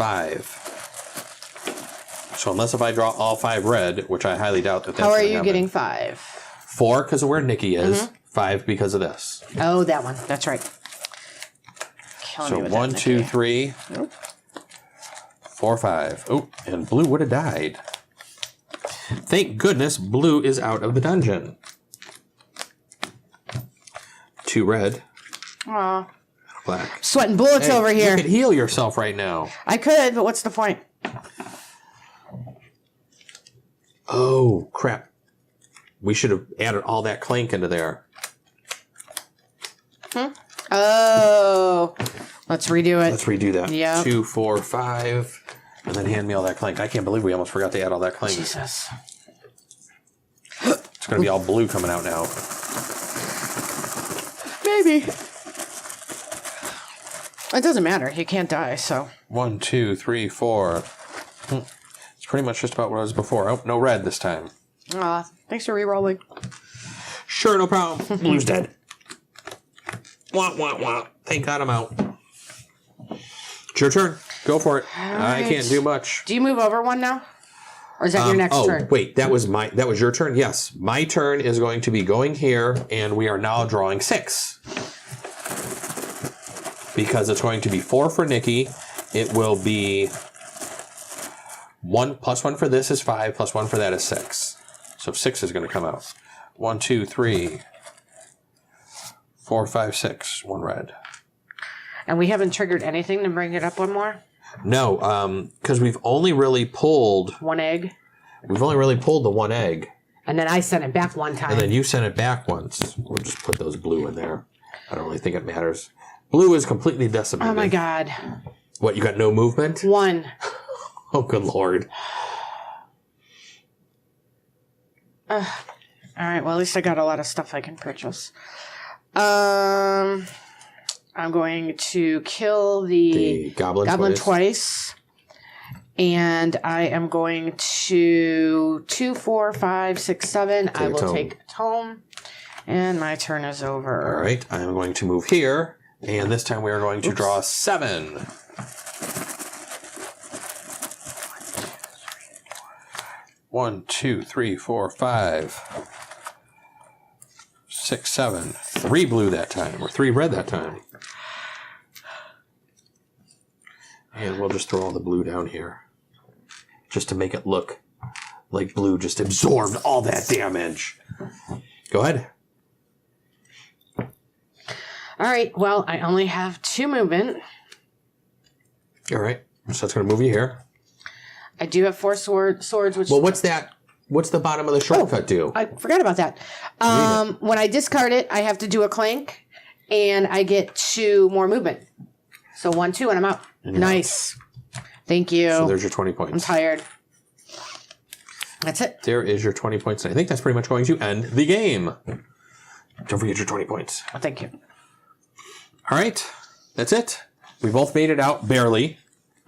5. So unless if I draw all 5 red, which I highly doubt that that's How are gonna you happen. Getting 5? 4 because of where Nikki is. 5 because of this. Oh, that one. That's right. Killing me So with 1, that, 2, Nikki. 3, Nope. 4, 5. Oh, and blue would have died. Thank goodness blue is out of the dungeon. 2 red. Aw. Black. Sweating bullets Hey, over here. You could heal yourself right now. I could, but what's the point? Oh, crap. We should have added all that Clank into there. Oh. Let's redo it. Let's redo that. Yep. 2, 4, 5. And then hand me all that Clank. I can't believe we almost forgot to add all that Clank. Jesus. It's going to be all blue coming out now. Maybe. It doesn't matter. He can't die, so. 1, 2, 3, 4. It's pretty much just about what it was before. Oh, no red this time. Aw, thanks for re-rolling. Sure, no problem. Blue's dead. Wah, wah, wah. Thank God I'm out. It's your turn. Go for it. I can't do much. Do you move over one now? Or is that your next turn? Wait, that was your turn? Yes. My turn is going to be going here, and we are now drawing 6. Because it's going to be 4 for Nikki. It will be 1 plus 1 for this is 5, plus 1 for that is 6. So 6 is going to come out. 1, 2, 3, 4, 5, 6. 1 red. And we haven't triggered anything to bring it up one more? No, because we've only really pulled... 1 egg? We've only really pulled the 1 egg. And then I sent it back one time. And then you sent it back once. We'll just put those blue in there. I don't really think it matters. Blue is completely decimated. Oh my God. What, you got no movement? 1. Oh, good Lord. All right, well, at least I got a lot of stuff I can purchase. I'm going to kill the goblin twice. And I am going to 2, 4, 5, 6, 7. I will take a tome. And my turn is over. All right, I am going to move here. And this time we are going to draw 7. 1, 2, 3, 4, 5, 6, 7. 3 blue that time, or 3 red that time. And we'll just throw all the blue down here. Just to make it look like blue just absorbed all that damage. Go ahead. All right, well, I only have 2 movement. All right, so that's going to move you here. I do have 4 swords, which... Well, what's that? What's the bottom of the shortcut do? I forgot about that. When I discard it, I have to do a clank, and I get 2 more movement. So 1, 2, and I'm out. Nice. Thank you. So there's your 20 points. I'm tired. That's it. There is your 20 points. And I think that's pretty much going to end the game. Don't forget your 20 points. Well, thank you. All right. That's it. We both made it out, barely.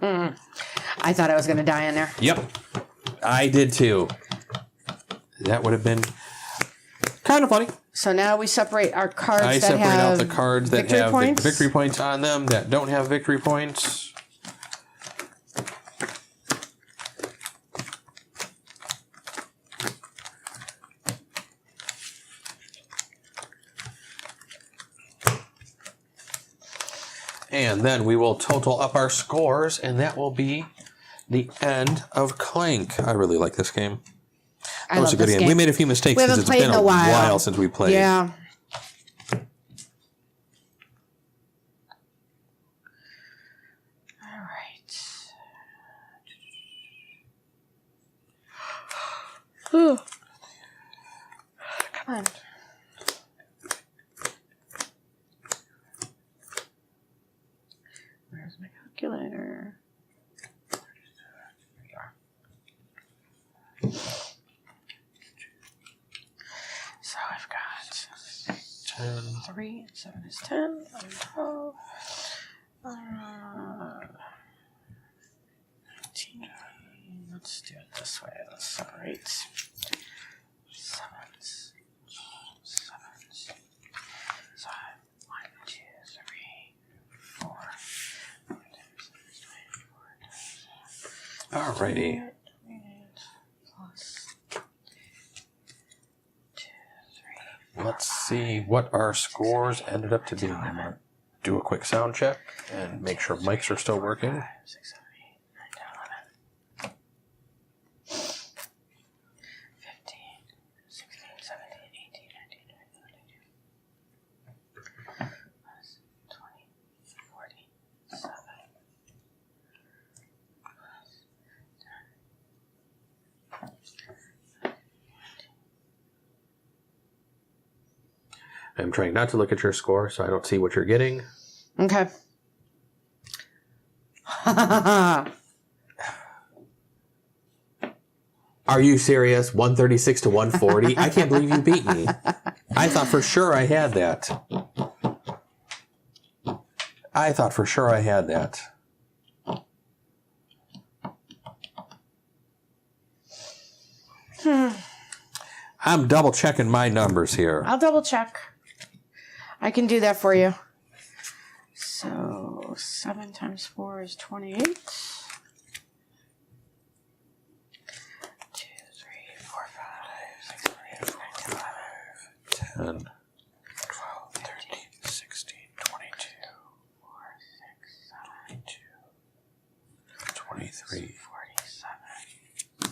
I thought I was going to die in there. Yep. I did too. That would have been kind of funny. So now we separate our cards I that separate have out the cards that victory have points. victory points on them, that don't have victory points. And then we will total up our scores, and that will be the end of Clank. I really like this game. I That was love a good this game. We made a few mistakes We because haven't it's played been in a a while. while since we played. Yeah. All right. Ooh. Come on. Where's my calculator? 10. 3 and 7 is 10. 12. 19. Let's do it this way. Let's separate. 7s. 7s. So 1, 2, 3, 4. Alrighty. Plus 2, 3. Let's see what our scores ended up to be. I'm going to do a quick sound check and make sure mics are still working. 5, 6, 7, 8, 9, 10, 11. 15, 16, 17, 18, 19, 20, 21, 20, 47. I'm trying not to look at your score so I don't see what you're getting. Okay. Are you serious? 136 to 140? I can't believe you beat me. I thought for sure I had that. I'm double checking my numbers here. I'll double check. I can do that for you. So 7 times 4 is 28. 2, 3, 4, 5, 6, 7, 8, 9, 10, 11. 10, 12, 13, 16, 22, 4, 6, 7, 23, 47.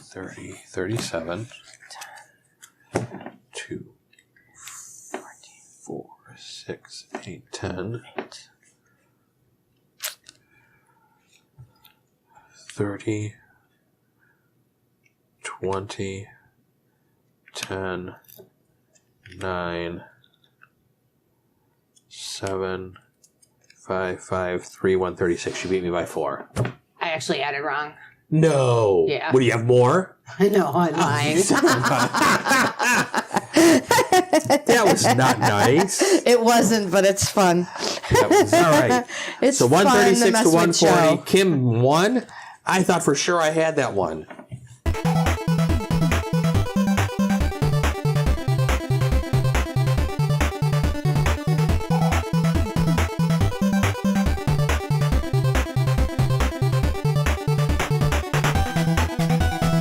30, 37, 2, 14, 4, 6, 8, 10, 8. 30, 20, 10, 9, 7, 5, 5, 3, 136. You beat me by 4. I actually added wrong. No. Yeah. What, do you have more? No, I'm lying. That was not nice. It wasn't, but it's fun. That was all right. It's So fun 136 to mess with 140. Joe. Kim won. I thought for sure I had that one.